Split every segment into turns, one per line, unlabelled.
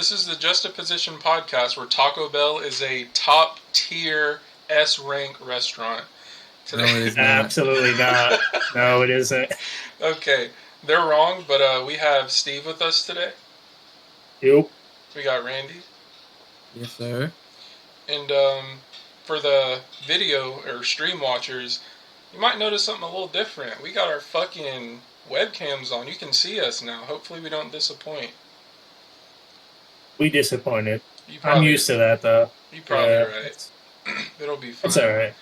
This is the Juxtaposition podcast where Taco Bell is a top-tier S-rank restaurant.
Today. No, it is not.
Absolutely not. No, it isn't.
Okay, they're wrong, but we have Steve with us today.
Yep.
We got Randy.
Yes, sir.
And for the video or stream watchers, you might notice something a little different. We got our fucking webcams on. You can see us now. Hopefully we don't disappoint.
We disappointed. I'm used to that, though.
You're probably right. It'll be fine.
It's alright.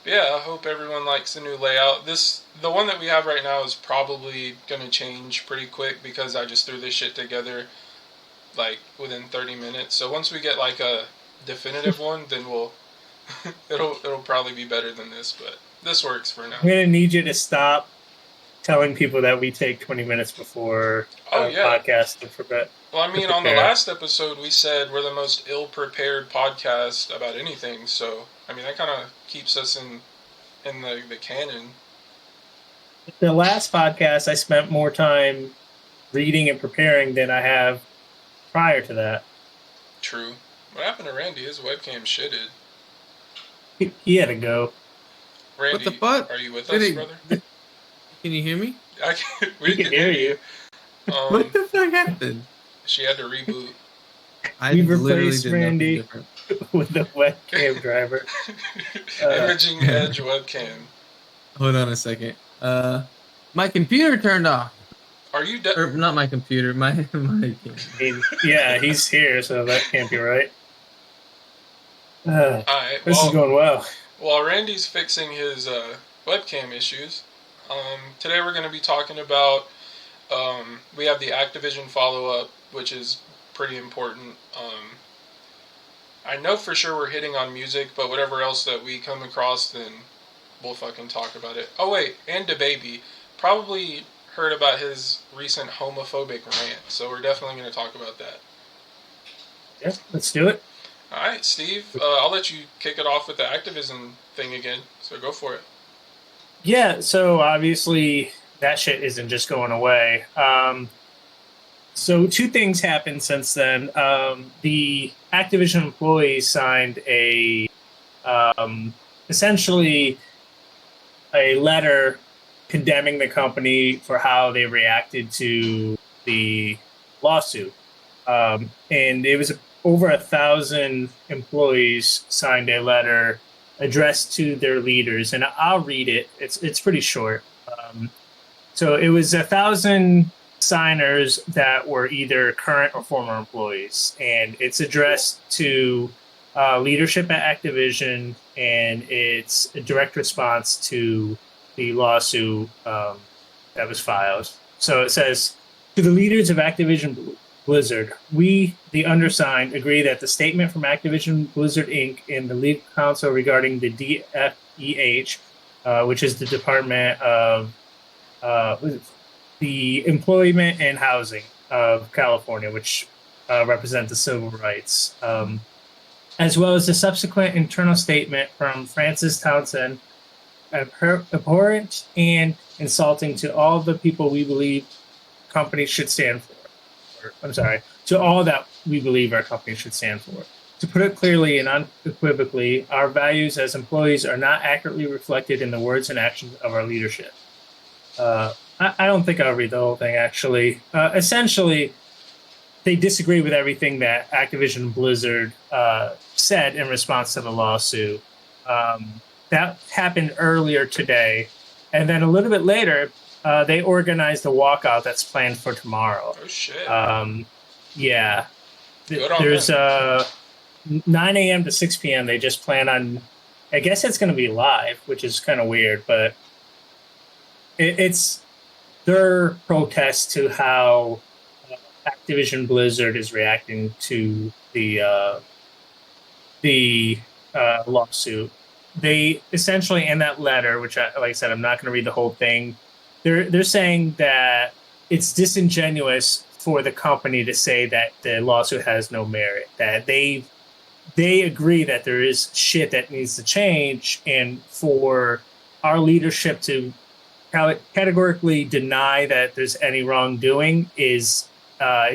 Yeah, I hope everyone likes the new layout. The one that we have right now is probably going to change pretty quick because I just threw this shit together like within 30 minutes. So once we get like a definitive one, then it'll probably be better than this, but this works for now.
I'm going to need you to stop telling people that we take 20 minutes before podcast to prepare.
Well, I mean, on the last episode, we said we're the most ill-prepared podcast about anything, so, I mean, that kind of keeps us in the canon.
The last podcast, I spent more time reading and preparing than I have prior to that.
True. What happened to Randy? His webcam shitted.
He had to go.
Randy,
what the fuck?
Are you with us, brother?
Can you hear me?
We can hear you.
What the fuck happened?
She had to reboot.
We replaced Randy with the webcam driver.
Imaging Edge webcam.
Hold on a second. My computer turned off.
Are you
or not my computer, my
yeah, he's here, so that can't be right.
Alright,
this is going well.
While Randy's fixing his webcam issues, today we're going to be talking about we have the Activision follow-up, which is pretty important. I know for sure we're hitting on music, but whatever else that we come across, then we'll fucking talk about it. Oh wait, and DaBaby probably heard about his recent homophobic rant, so we're definitely going to talk about that.
Yeah, let's do it.
Alright, Steve, I'll let you kick it off with the Activision thing again, so go for it.
Yeah, so obviously that shit isn't just going away. So two things happened since then. The Activision employees signed essentially a letter condemning the company for how they reacted to the lawsuit. And it was over 1,000 employees signed a letter addressed to their leaders, and I'll read it. It's pretty short. So it was 1,000 signers that were either current or former employees, and it's addressed to leadership at Activision, and it's a direct response to the lawsuit that was filed. So it says, to the leaders of Activision Blizzard, we, the undersigned, agree that the statement from Activision Blizzard Inc. and the legal counsel regarding the DFEH, which is the Department of the Employment and Housing of California, which represent the civil rights, as well as the subsequent internal statement from Francis Townsend, abhorrent and insulting to all the people we believe companies should stand for. To all that we believe our company should stand for. To put it clearly and unequivocally, our values as employees are not accurately reflected in the words and actions of our leadership. I don't think I'll read the whole thing, actually. Essentially, they disagree with everything that Activision Blizzard said in response to the lawsuit. That happened earlier today. And then a little bit later, they organized a walkout that's planned for tomorrow.
Oh, shit.
Yeah. There's 9 a.m. to 6 p.m. They just plan on... I guess it's going to be live, which is kind of weird, but it's their protest to how Activision Blizzard is reacting to the lawsuit. They essentially, in that letter, which, like I said, I'm not going to read the whole thing, they're saying that it's disingenuous for the company to say that the lawsuit has no merit, that they agree that there is shit that needs to change, and for our leadership to categorically deny that there's any wrongdoing is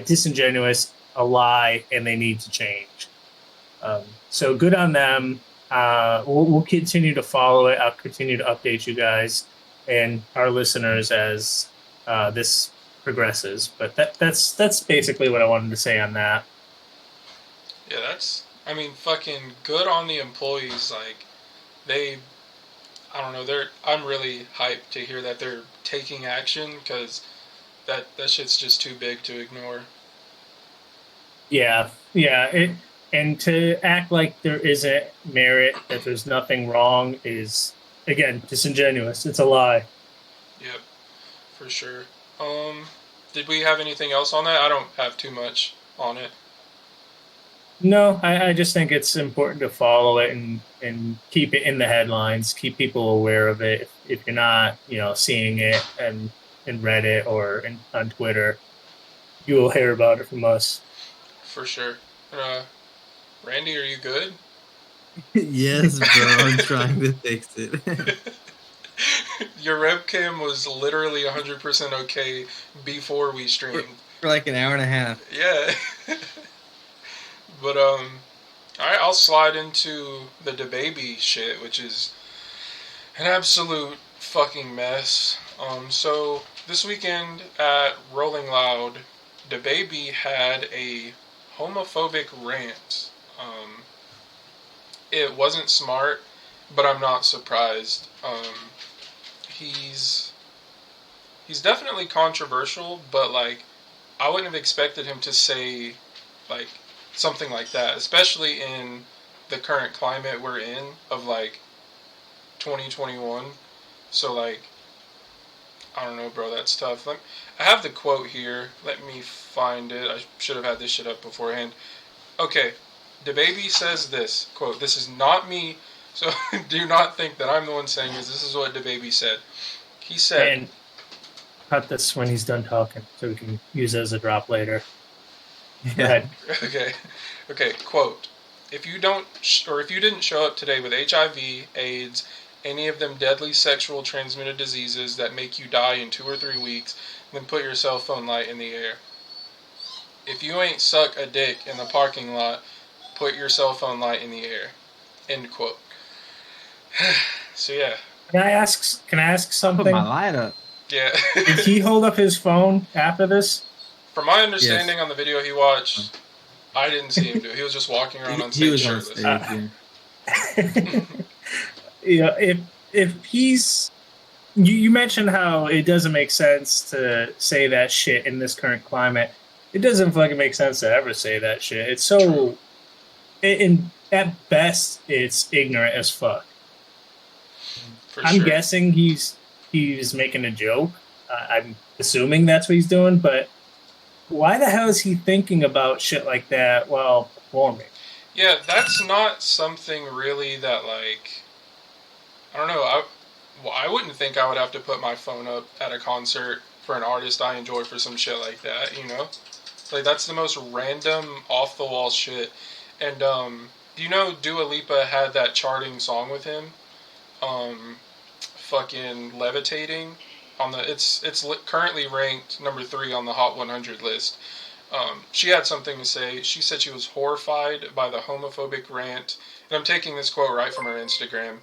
disingenuous a lie and they need to change. So good on them. We'll continue to follow it. I'll continue to update you guys and our listeners as this progresses. But that's basically what I wanted to say on that.
Yeah, I mean, fucking good on the employees. Like, I don't know, I'm really hyped to hear that they're taking action, because that shit's just too big to ignore.
Yeah. And to act like there isn't merit, that there's nothing wrong, is, again, disingenuous. It's a lie.
Yep, for sure. Did we have anything else on that? I don't have too much on it.
No, I just think it's important to follow it and keep it in the headlines, keep people aware of it. If you're not, seeing it in Reddit or on Twitter, you will hear about it from us.
For sure. Randy, are you good?
Yes, bro. I'm trying to fix it.
Your webcam was literally 100% okay before we streamed.
For like an hour and a half.
Yeah. But, alright, I'll slide into the DaBaby shit, which is an absolute fucking mess. So, this weekend at Rolling Loud, DaBaby had a homophobic rant. It wasn't smart, but I'm not surprised. He's definitely controversial, but, like, I wouldn't have expected him to say, like, something like that, especially in the current climate we're in of, like, 2021. So, like, I don't know, bro, that's tough. I have the quote here. Let me find it. I should have had this shit up beforehand. Okay, DaBaby says this, quote, "This is not me, so do not think that I'm the one saying this. This is what DaBaby said." He said...
And cut this when he's done talking, so we can use it as a drop later. Go ahead.
Okay, quote, if you didn't show up today with HIV, AIDS, any of them deadly sexual transmitted diseases that make you die in 2 or 3 weeks, then put your cell phone light in the air. If you ain't suck a dick in the parking lot, put your cell phone light in the air. End quote. So yeah.
Can I ask something?
Put my light up.
Yeah.
Did he hold up his phone after this?
From my understanding on the video he watched, I didn't see him do it. He was just walking around on stage shirtless.
If he's... You mentioned how it doesn't make sense to say that shit in this current climate. It doesn't fucking make sense to ever say that shit. It's so... at best, it's ignorant as fuck. I'm guessing he's making a joke. I'm assuming that's what he's doing, but why the hell is he thinking about shit like that while performing?
Yeah, that's not something really that, like, I don't know, I wouldn't think I would have to put my phone up at a concert for an artist I enjoy for some shit like that, you know? Like, that's the most random, off-the-wall shit. And, do you know Dua Lipa had that charting song with him? Fucking Levitating. It's currently ranked number 3 on the Hot 100 list. She had something to say. She said she was horrified by the homophobic rant. And I'm taking this quote right from her Instagram.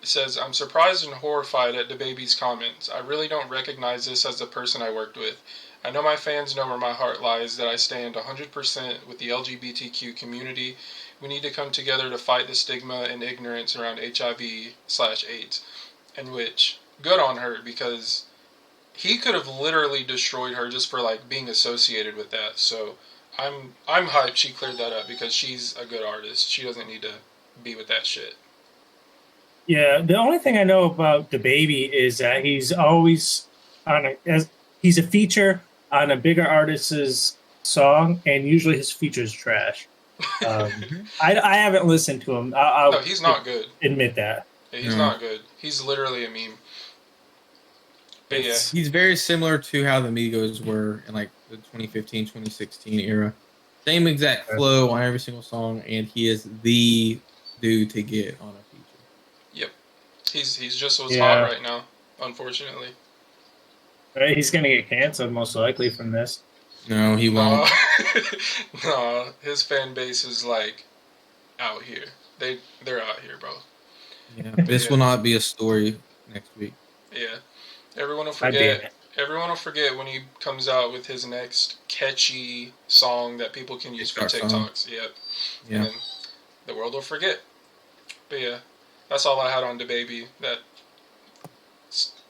It says, "I'm surprised and horrified at DaBaby's comments. I really don't recognize this as the person I worked with. I know my fans know where my heart lies, that I stand 100% with the LGBTQ community. We need to come together to fight the stigma and ignorance around HIV/AIDS. And which, good on her, because he could have literally destroyed her just for, like, being associated with that. So I'm hyped she cleared that up, because she's a good artist. She doesn't need to be with that shit.
Yeah, the only thing I know about DaBaby is that he's always he's a feature on a bigger artist's song, and usually his feature's trash. I haven't listened to him.
No, he's not good.
Admit that.
Yeah, he's not good. He's literally a meme. But yeah.
He's very similar to how the Migos were in, like, the 2015, 2016 era. Same exact flow on every single song, and he is the dude to get on a feature.
Yep. He's just what's hot right now, unfortunately.
Right, he's going to get canceled most likely from this.
No, he won't.
No, his fan base is like out here. They're out here, bro.
Yeah, this will not be a story next week.
Yeah, everyone will
God damn
forget.
it.
Everyone will forget when he comes out with his next catchy song that people can use for
TikTok song.
TikToks. Yep.
Yeah.
And then the world will forget. But yeah, that's all I had on DaBaby. That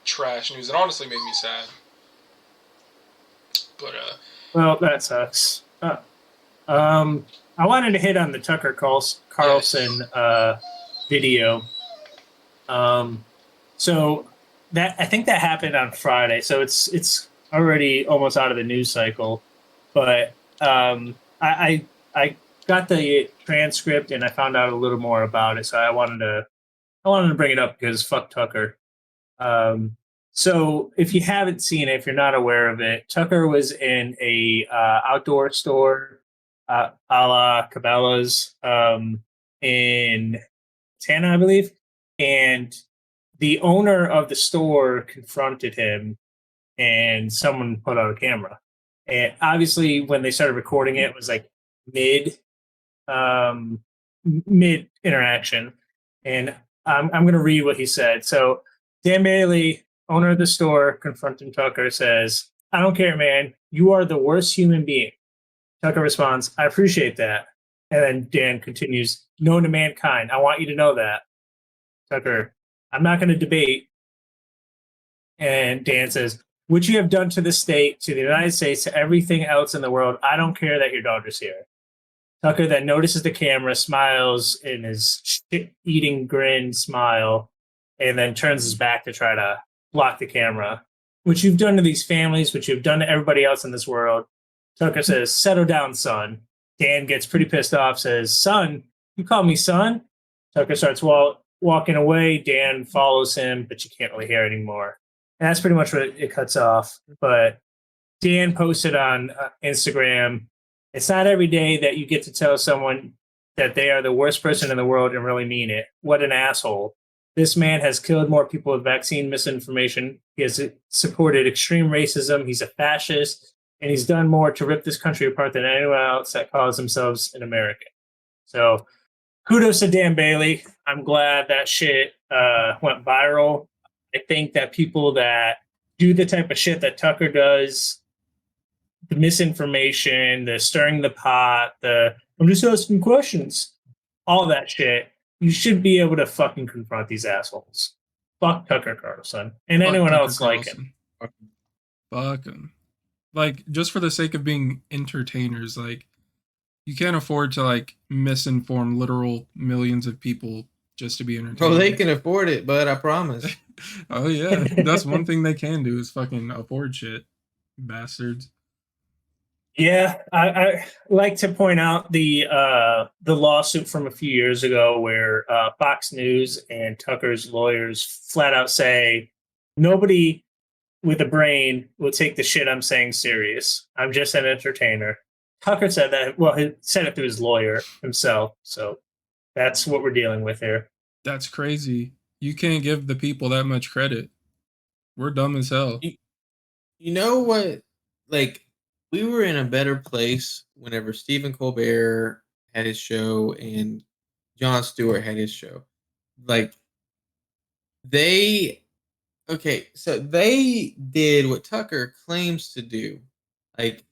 trash news. It honestly made me sad. But
Well, that sucks. I wanted to hit on the Tucker Carlson video. So that I think that happened on Friday. So it's already almost out of the news cycle. But I got the transcript and I found out a little more about it. So I wanted to bring it up because fuck Tucker. So if you haven't seen it, if you're not aware of it, Tucker was in a outdoor store, a la Cabela's, in Santa, I believe, and the owner of the store confronted him, and someone put out a camera. And obviously, when they started recording it, it was like mid mid interaction, and I'm going to read what he said. So Dan Bailey, owner of the store, confronting Tucker, says, "I don't care, man. You are the worst human being." Tucker responds, "I appreciate that." And then Dan continues, "Known to mankind. I want you to know that." Tucker, "I'm not going to debate." And Dan says, "What you have done to the state, to the United States, to everything else in the world, I don't care that your daughter's here." Tucker then notices the camera, smiles in his shit-eating grin smile, and then turns his back to try to block the camera. "What you've done to these families, what you've done to everybody else in this world." Tucker says, "Settle down, son." Dan gets pretty pissed off, says, "Son? You call me son?" Tucker starts walking away. Dan follows him, but you can't really hear anymore. And that's pretty much what it cuts off. But Dan posted on Instagram, "It's not every day that you get to tell someone that they are the worst person in the world and really mean it. What an asshole. This man has killed more people with vaccine misinformation. He has supported extreme racism. He's a fascist. And he's done more to rip this country apart than anyone else that calls themselves an American." So kudos to Dan Bailey. I'm glad that shit went viral. I think that people that do the type of shit that Tucker does, the misinformation, the stirring the pot, the "I'm just asking questions," all that shit, you should be able to fucking confront these assholes. Fuck Tucker Carlson and
fuck
anyone
Tucker
else like him.
Carlson. Fuck him. Like, just for the sake of being entertainers, like, you can't afford to like misinform literal millions of people just to be entertained.
Bro, they can afford it, but I promise.
Oh yeah, that's one thing they can do is fucking afford shit, bastards.
Yeah, I like to point out the lawsuit from a few years ago where Fox News and Tucker's lawyers flat out say nobody with a brain will take the shit I'm saying serious. I'm just an entertainer. Tucker said that. Well, he said it through his lawyer himself. So that's what we're dealing with here.
That's crazy. You can't give the people that much credit. We're dumb as hell.
You know what? Like, we were in a better place whenever Stephen Colbert had his show and Jon Stewart had his show. Like, so they did what Tucker claims to do, like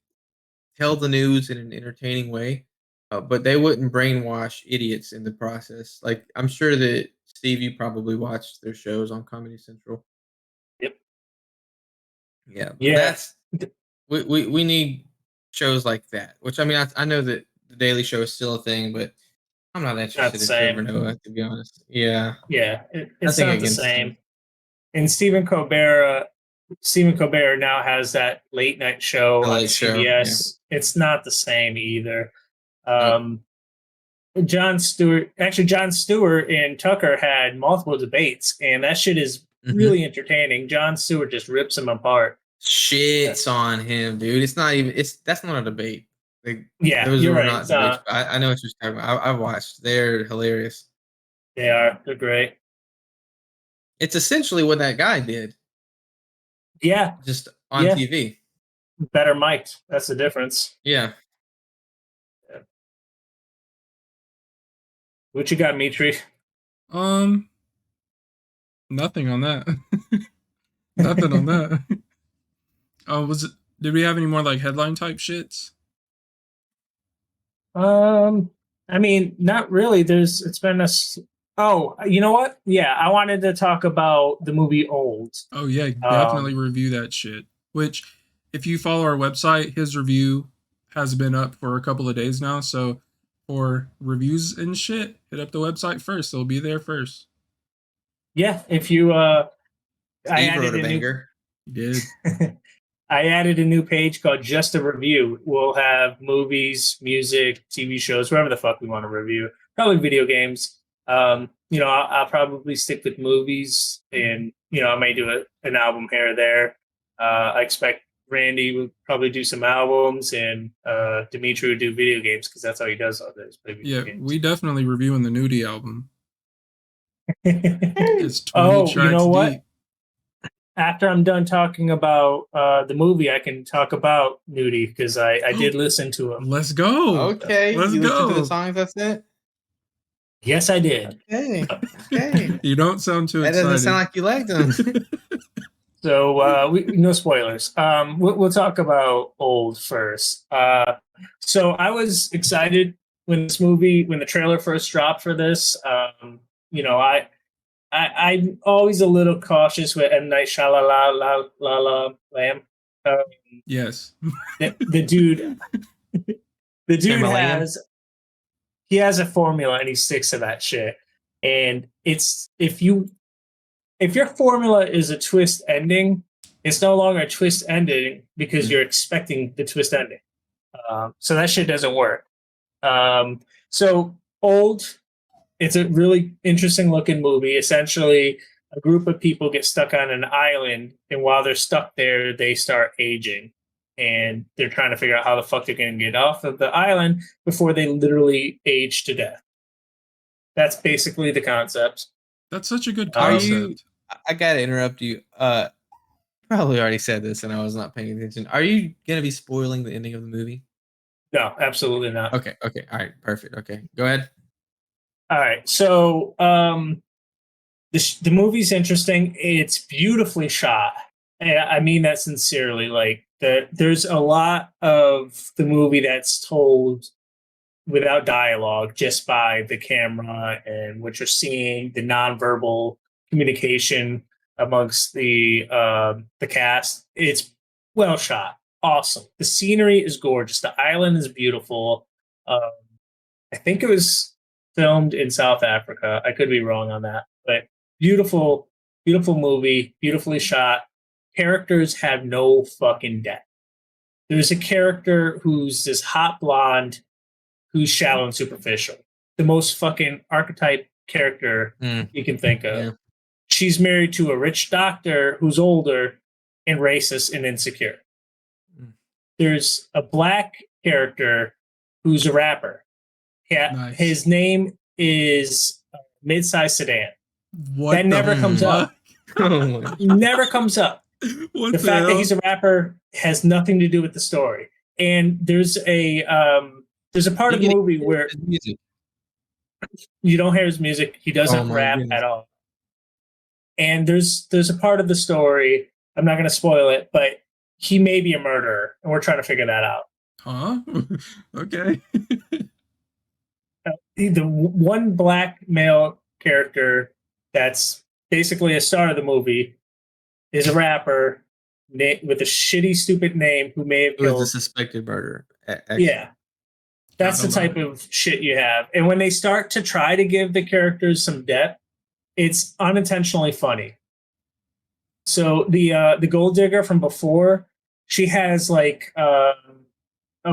tell the news in an entertaining way, but they wouldn't brainwash idiots in the process. Like, I'm sure that Steve, you probably watched their shows on Comedy Central.
Yep.
Yeah.
Yeah.
We need shows like that. Which, I mean, I know that the Daily Show is still a thing, but I'm not interested in Trevor Noah, to be honest. Yeah.
Yeah, it's not the same. And Stephen Colbert now has that late night show on CBS. Yeah. It's not the same either. Jon Stewart and Tucker had multiple debates, and that shit is really entertaining. Jon Stewart just rips him apart.
Shits on him, dude. That's not a debate. Like,
yeah,
those
you're
were
right.
not debates. I know what you're talking about. I've watched. They're hilarious.
They are. They're great.
It's essentially what that guy did.
Yeah.
Just on TV.
better mic'd. That's the difference.
Yeah.
What you got, Mitri?
Nothing on that. Nothing on that. Did we have any more like headline type shits?
I mean, not really. It's been oh, you know what? Yeah, I wanted to talk about the movie Old.
Oh yeah, definitely review that shit. Which, if you follow our website, his review has been up for a couple of days now. So for reviews and shit, hit up the website first. It'll be there first.
Yeah, if you I
added a banger.
You did.
I added a new page called Just a Review. We'll have movies, music, TV shows, whatever the fuck we want to review. Probably video games. I'll probably stick with movies, and I may do an album here or there. I expect Randy will probably do some albums, and Dimitri will do video games because that's how he does all this.
Yeah, we definitely reviewing the Nudie album. It's 20 tracks
you know what?
deep.
After I'm done talking about the movie, I can talk about Nudie because I did listen to him.
Let's go.
Okay.
Let's
you
go.
Listen to the songs, that's it?
Yes, I did.
Okay.
You don't sound too excited.
That doesn't sound like you liked them.
So no spoilers. We'll talk about Old first. So I was excited when the trailer first dropped for this. I'm always a little cautious with M. Night Shyamalan.
Yes.
The dude has a formula and he sticks to that shit. And it's if your formula is a twist ending, it's no longer a twist ending because you're expecting the twist ending. So that shit doesn't work. So Old. It's a really interesting looking movie. Essentially, a group of people get stuck on an island, and while they're stuck there, they start aging. And they're trying to figure out how the fuck they're going to get off of the island before they literally age to death. That's basically the concept.
That's such a good concept.
I got to interrupt you. Probably already said this, and I was not paying attention. Are you going to be spoiling the ending of the movie?
No, absolutely not.
Okay. All right. Perfect. Okay. Go ahead.
All right, so the movie's interesting. It's beautifully shot. And I mean that sincerely. Like there's a lot of the movie that's told without dialogue, just by the camera and what you're seeing, the nonverbal communication amongst the cast. It's well shot, awesome. The scenery is gorgeous. The island is beautiful. I think it was filmed in South Africa. I could be wrong on that, but beautiful movie, beautifully shot. Characters have no fucking depth. There's a character who's this hot blonde who's shallow and superficial. The most fucking archetype character you can think of. Yeah. She's married to a rich doctor who's older and racist and insecure. There's a black character who's a rapper. Yeah, nice. His name is Mid-Size Sedan. That never comes up. Never comes up. The fact that he's a rapper has nothing to do with the story. And there's a part of the movie where you don't hear his music. He doesn't rap at all. And there's a part of the story, I'm not going to spoil it, but he may be a murderer, and we're trying to figure that out.
Huh? Okay.
The one black male character that's basically a star of the movie is a rapper with a shitty, stupid name who may have killed
a suspected murderer.
Yeah. That's the type of shit you have. And when they start to try to give the characters some depth, it's unintentionally funny. So the gold digger from before, she has like a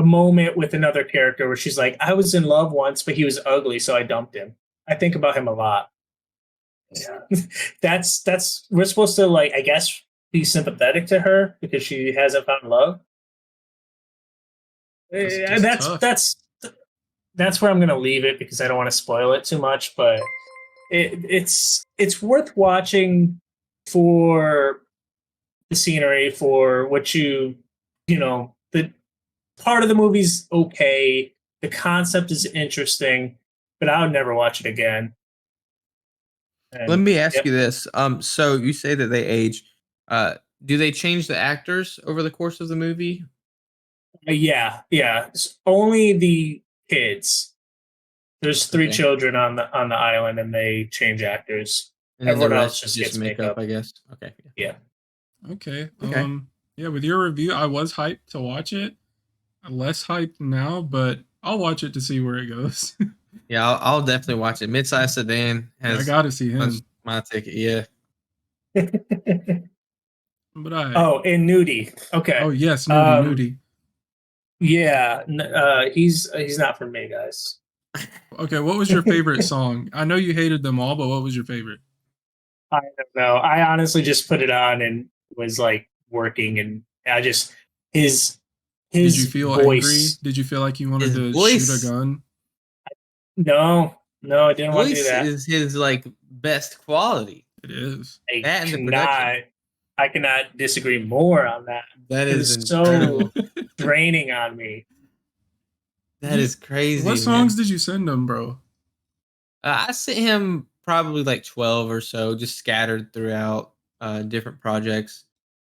moment with another character where she's like, I was in love once, but he was ugly, so I dumped him. I think about him a lot. Yeah. that's we're supposed to, like, I guess, be sympathetic to her because she hasn't found love. That's where I'm gonna leave it because I don't want to spoil it too much, but it's worth watching for the scenery, for what you the part of the movie's okay. The concept is interesting, but I would never watch it again.
Let
And
me ask
yep.
you this. So you say that they age. Do they change the actors over the course of the movie?
Yeah. It's only the kids. There's 3
Okay.
children on the island, and they change actors.
And then
Everyone
the
else
rest
just
just
gets
makeup,
makeup.
I guess. Okay.
Yeah.
Okay.
Okay.
Yeah, with your review, I was hyped to watch it. I'm less hyped now, but I'll watch it to see where it goes.
Yeah, I'll definitely watch it. Midsize Sedan
I
has
gotta see him.
my ticket. Yeah.
But I.
Oh, and Nudie. Okay.
Oh yes, Nudie.
Yeah. He's not for me, guys.
Okay, what was your favorite song? I know you hated them all, but what was your favorite?
I don't know. I honestly just put it on and was like working, and I just his
Did you feel angry?
voice.
Did you feel like you wanted
His
to
voice-
shoot a gun?
No, I didn't want to do
Voice
that.
is his like best quality.
It is.
That and the production.
I cannot disagree more on that.
That
It
is
was so
incredible.
draining on me.
That is crazy.
What songs
man.
did you send him, bro?
I sent him probably like 12 or so, just scattered throughout different projects.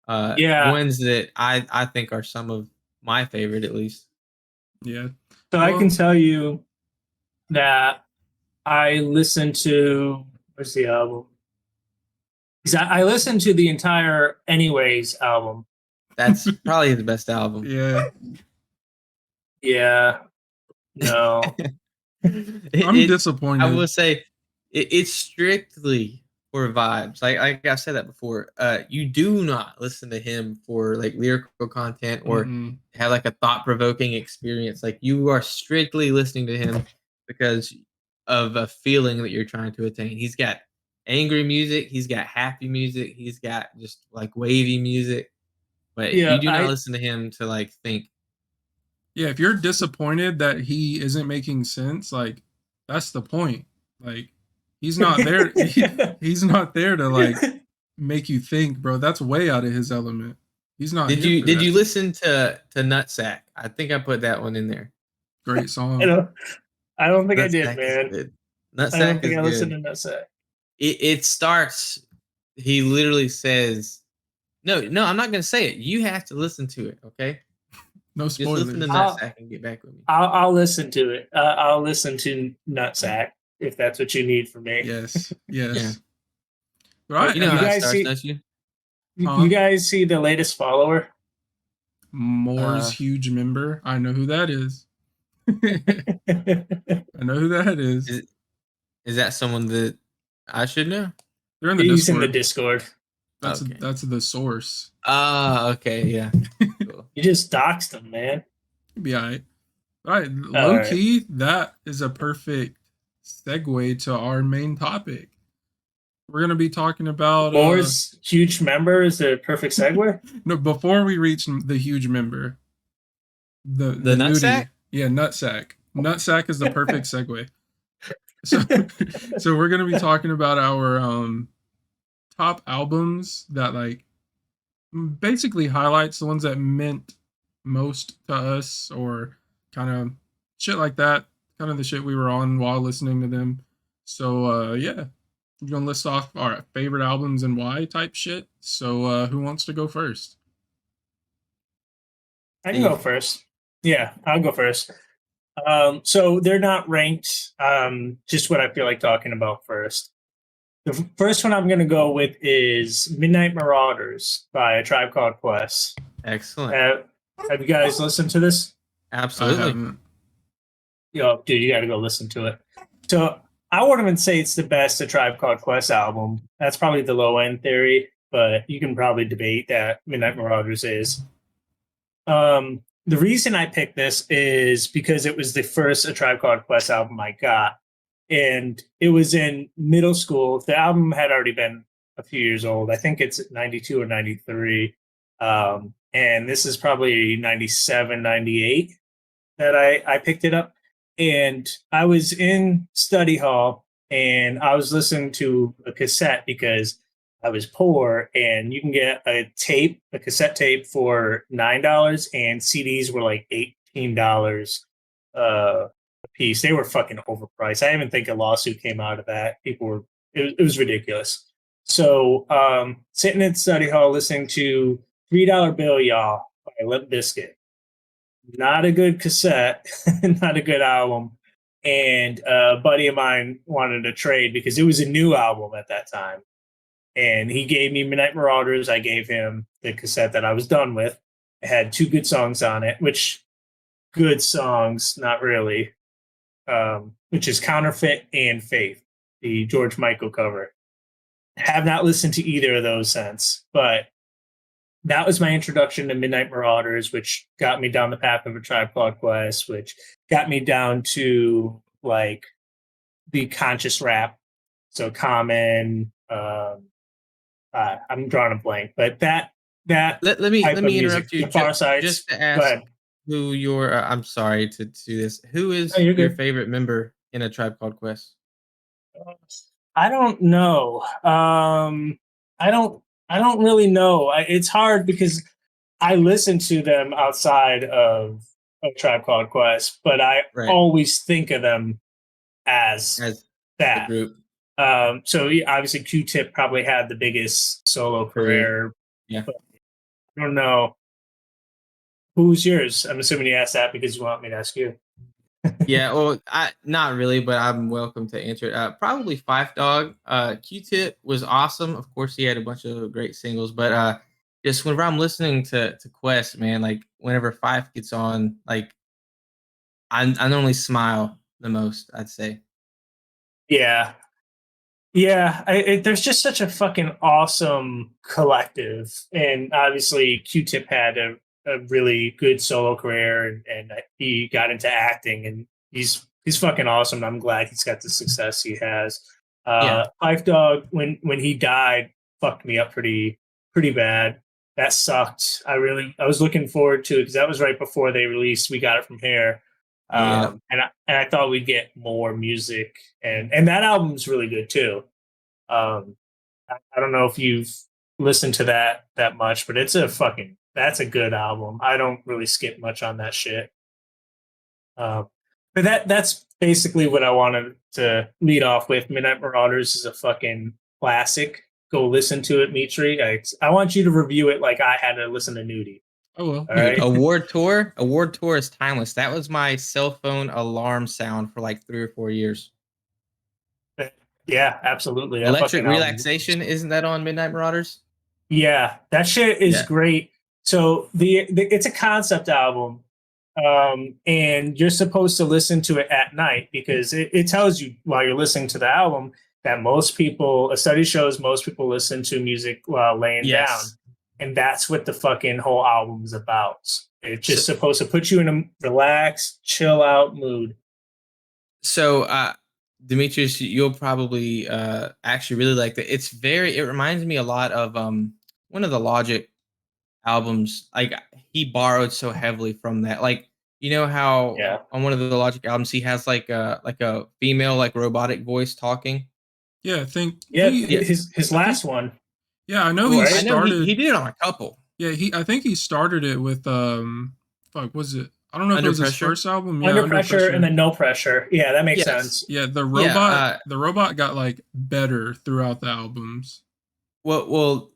Yeah.
Ones that I think are some of my favorite, at least.
Yeah.
So I can tell you that I listened to what's the album? Because I listened to the entire Anyways album.
That's probably the best album.
Yeah.
Yeah. No.
I'm disappointed.
I will say it's strictly for vibes. Like I said that before. You do not listen to him for like lyrical content or have like a thought-provoking experience. Like you are strictly listening to him because of a feeling that you're trying to attain. He's got angry music, he's got happy music, he's got just like wavy music. But
Yeah,
you do not listen to him to like think.
Yeah, if you're disappointed that he isn't making sense, like that's the point. Like he's not there. He's not there to like make you think, bro. That's way out of his element. He's not.
Did you listen to Nutsack? I think I put that one in there.
Great song.
I don't think
Nutsack
I did, man.
Nutsack
I don't think
is
I
good.
listened to Nutsack.
It starts. He literally says, "No, I'm not going to say it. You have to listen to it, okay?
No spoilers."
Just listen to Nutsack and get back with me.
I'll listen to it. I'll listen to Nutsack if that's what you need from me.
Yes.
Yeah.
Right.
You know
you
how it
guys
starts,
see,
don't you?
You guys see the latest follower?
Moore's huge member. I know who that is. I know who that is.
Is that someone that I should know?
They're in the
He's
Discord.
in the Discord.
That's the source.
Okay, yeah. Cool.
You just doxed him, man.
Be all right. All right, low key, that is a perfect segue to our main topic. We're gonna be talking about
Moore's huge member is a perfect segue.
No, before we reach the huge member, the
Nutsack.
Yeah, Nutsack. Nutsack is the perfect segue. So we're gonna be talking about our top albums that like basically highlights the ones that meant most to us or kind of shit like that, kind of the shit we were on while listening to them. So yeah, we're gonna list off our favorite albums and why type shit. So who wants to go first?
I can go first. Yeah, I'll go first. So they're not ranked. Just what I feel like talking about first. The first one I'm going to go with is Midnight Marauders by A Tribe Called Quest.
Excellent.
Have you guys listened to this?
Absolutely.
Yo, dude, you got to go listen to it. So I wouldn't even say it's the best A Tribe Called Quest album. That's probably the low end theory, but you can probably debate that Midnight Marauders is. The reason I picked this is because it was the first A Tribe Called Quest album I got. And it was in middle school. The album had already been a few years old. I think it's 92 or 93. And this is probably 97, 98 that I picked it up. And I was in study hall and I was listening to a cassette because I was poor, and you can get a cassette tape for $9, and CDs were like $18 a piece. They were fucking overpriced. I even think a lawsuit came out of that. It was ridiculous. So sitting in study hall listening to $3 Bill Y'all by Limp Bizkit. Not a good cassette, not a good album. And a buddy of mine wanted a trade because it was a new album at that time. And he gave me Midnight Marauders. I gave him the cassette that I was done with. It had 2 good songs on it, which good songs, not really, which is Counterfeit and Faith, the George Michael cover. Have not listened to either of those since, but that was my introduction to Midnight Marauders, which got me down the path of A Tribe Called Quest, which got me down to like the conscious rap. So Common, I'm drawing a blank, but that
let me interrupt you
just
to ask who your I'm sorry to do this. Who is your favorite member in A Tribe Called Quest?
I don't know. I don't really know. It's hard because I listen to them outside of A Tribe Called Quest, but I always think of them as that
group.
So obviously Q-Tip probably had the biggest solo career.
Yeah.
I don't know. Who's yours? I'm assuming you asked that because you want me to ask you.
Yeah, well, not really, but I'm welcome to answer it. Probably Five Dog. Q-Tip was awesome. Of course, he had a bunch of great singles, but just whenever I'm listening to Quest, man, like whenever Five gets on, like I normally smile the most, I'd say.
Yeah. There's just such a fucking awesome collective, and obviously Q-Tip had a really good solo career, and he got into acting, and he's fucking awesome. I'm glad he's got the success he has. Five Dog, when he died, fucked me up pretty bad. That sucked. I was looking forward to it because that was right before they released We Got It From Here. And I thought we'd get more music, and that album's really good too. I don't know if you've listened to that much, but that's a good album. I don't really skip much on that shit. But that's basically what I wanted to lead off with. Midnight Marauders is a fucking classic. Go listen to it, Mitri. I want you to review it like I had to listen to Nudie.
Oh well. Right? Award Tour is timeless. That was my cell phone alarm sound for like 3 or 4 years.
Yeah, absolutely. That
Electric Relaxation, isn't that on Midnight Marauders?
Yeah, that shit is great. So it's a concept album, and you're supposed to listen to it at night because it tells you while you're listening to the album that a study shows most people listen to music while laying down. And that's what the fucking whole album's about. It's just supposed to put you in a relaxed, chill out mood.
So, Demetrius, you'll probably actually really like that. It reminds me a lot of one of the Logic albums. Like he borrowed so heavily from that. Like you know how on one of the Logic albums he has like a female like robotic voice talking.
Yeah, I think
his last one.
Yeah, I know he started.
He did it on a couple.
Yeah, I think he started it with was it? I don't know if it was his first album.
Yeah, Under Pressure and then No Pressure. Yeah, that makes sense.
Yeah, the robot got like better throughout the albums.
Well,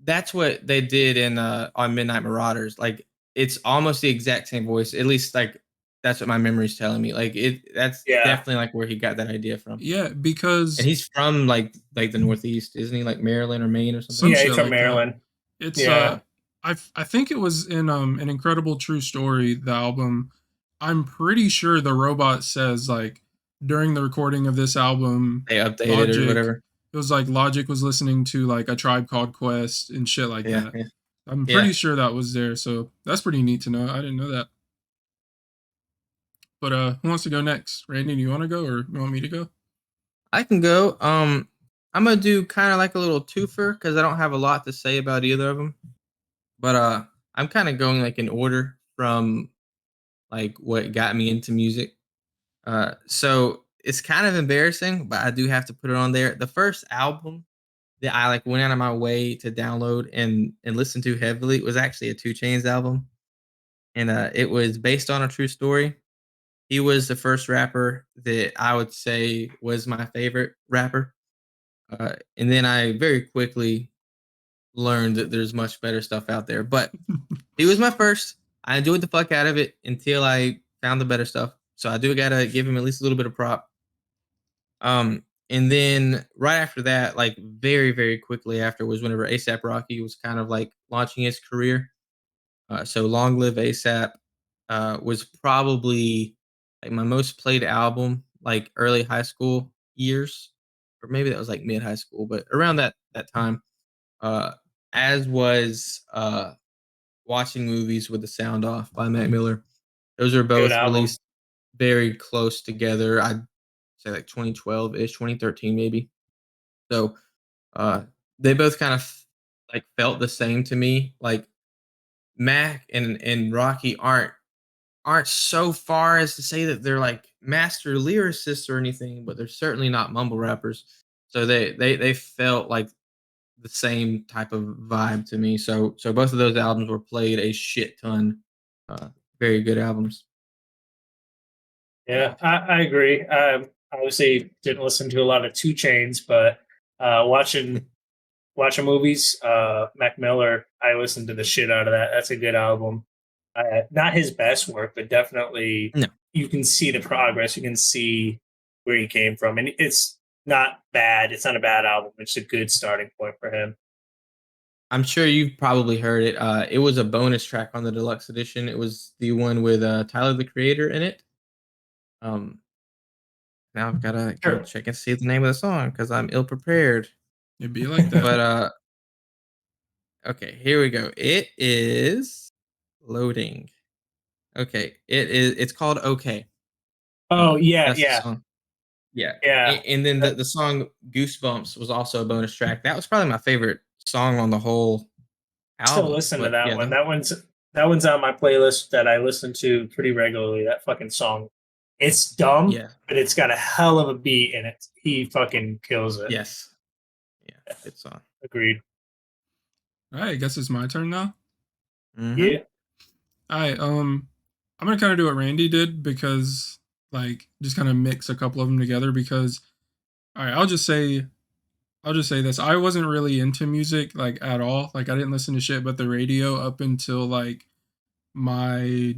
that's what they did in on Midnight Marauders. Like it's almost the exact same voice. At least like that's what my memory's telling me. Like that's definitely like where he got that idea from.
Yeah, because
he's from like the Northeast, isn't he? Like Maryland or Maine or something.
Yeah, he's from Maryland.
It's I think it was in An Incredible True Story, the album. I'm pretty sure the robot says like during the recording of this album
they updated it or whatever.
It was like Logic was listening to like A Tribe Called Quest and shit like that. Yeah. I'm pretty sure that was there, so that's pretty neat to know. I didn't know that. But who wants to go next? Randy, do you want to go or you want me to go?
I can go. I'm gonna do kind of like a little twofer because I don't have a lot to say about either of them. But I'm kind of going like in order from like what got me into music. So it's kind of embarrassing, but I do have to put it on there. The first album that I like went out of my way to download and listen to heavily was actually a 2 Chainz album, and it was based on a true story. He was the first rapper that I would say was my favorite rapper, and then I very quickly learned that there's much better stuff out there. But he was my first. I enjoyed the fuck out of it until I found the better stuff. So I do gotta give him at least a little bit of prop. And then right after that, like very, very quickly after was whenever ASAP Rocky was kind of like launching his career. So Long Live ASAP was probably like my most played album, like early high school years, or maybe that was like mid high school, but around that time. Uh, as was Watching Movies with the Sound Off by Mac Miller. Those are
Good
both
album.
released very close together. I'd say like 2012 ish, 2013 maybe. So uh, they both kind of like felt the same to me. Like Mac and Rocky aren't so far as to say that they're like master lyricists or anything, but they're certainly not mumble rappers. So they felt like the same type of vibe to me. So both of those albums were played a shit ton. Uh, Very good albums.
Yeah, I agree. Obviously, didn't listen to a lot of 2 Chainz, but watching movies, Mac Miller, I listened to the shit out of that. That's a good album. Not his best work, but definitely
No,
you can see the progress. You can see where he came from, and it's not bad. It's not a bad album. It's a good starting point for him.
I'm sure you've probably heard it. It was a bonus track on the deluxe edition. It was the one with Tyler the Creator in it. Um, Now I've gotta go
Sure.
check and see the name of the song because I'm ill prepared.
It'd be like that.
But okay, here we go. It is loading. Okay, it's called Okay.
Oh yeah,
That's the
yeah,
song. Yeah.
yeah.
And then the song Goosebumps was also a bonus track. That was probably my favorite song on the whole
Still
album.
listen to
But
that
yeah,
one. That one's on my playlist that I listen to pretty regularly. That fucking song. It's dumb,
yeah.
but it's got a hell of a beat in it. He fucking kills it.
Yes. Yeah, good song.
Agreed.
All right, I guess it's my turn now.
Mhm.
Yeah.
All right, I'm gonna kind of do what Randy did because, like, just kind of mix a couple of them together. Because, all right, I'll just say this: I wasn't really into music like at all. Like, I didn't listen to shit but the radio up until like my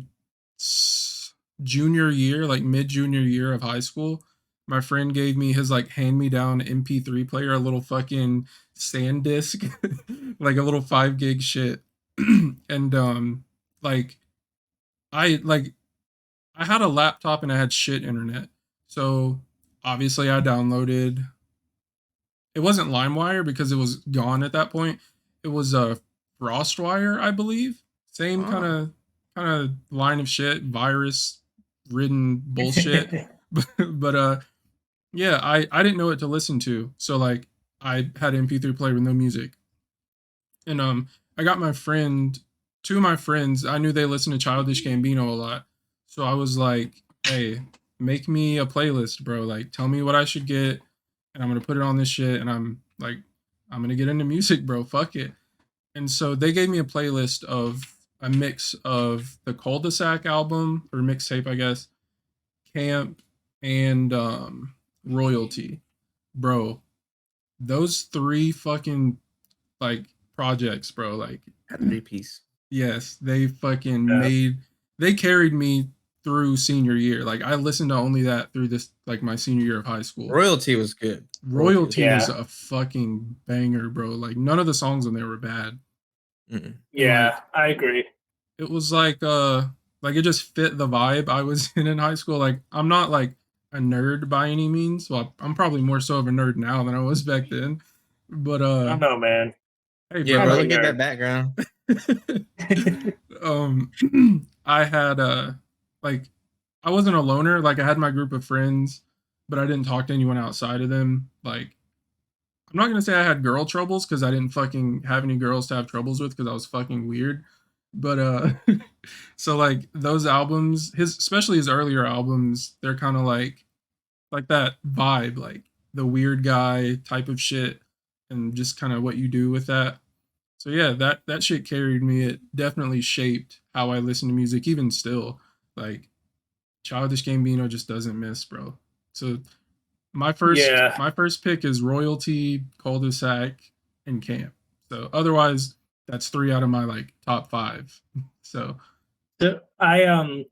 junior year, like mid junior year of high school. My friend gave me his like hand me down MP3 player, a little fucking SanDisk, like a little 5 gig shit. And like like I had a laptop and I had shit internet. So obviously I downloaded, it wasn't LimeWire because it was gone at that point. It was a FrostWire, I believe. Same kind
Oh.
of line of shit, virus ridden bullshit. But yeah, I didn't know what to listen to. So like I had an MP3 player with no music. And I got two of my friends, I knew they listened to Childish Gambino a lot. So I was like, "Hey, make me a playlist, bro. Like tell me what I should get and I'm going to put it on this shit and I'm like I'm going to get into music, bro. Fuck it." And so they gave me a playlist of a mix of the Cul-de-sac album or mixtape, I guess, Camp, and Royalty. Bro, those three fucking like projects, bro, like
Three-piece.
yes, they fucking
Yeah.
they carried me through senior year. Like I listened to only that through this like my senior year of high school.
Royalty was good.
Royalty
Yeah.
was a fucking banger, bro. Like none of the songs on there were bad.
Mm-mm.
Yeah, I agree.
It was like it just fit the vibe I was in high school. Like I'm not like a nerd by any means. Well, I'm probably more so of a nerd now than I was back then. But
I don't know, man.
hey,
Yeah,
bro,
bro,
I'm a
look at that
nerd.
background.
I had like I wasn't a loner. Like I had my group of friends, but I didn't talk to anyone outside of them. Like I'm not gonna say I had girl troubles because I didn't fucking have any girls to have troubles with because I was fucking weird. But so like those albums, especially his earlier albums, they're kind of like that vibe, like the weird guy type of shit. and just kind of what you do with that. So yeah, that shit carried me. It definitely shaped how I listen to music, even still. Like Childish Gambino just doesn't miss, bro. So
Yeah.
my first pick is Royalty, Cul-de-sac, and Camp. So otherwise, that's 3 out of my like top 5. So
I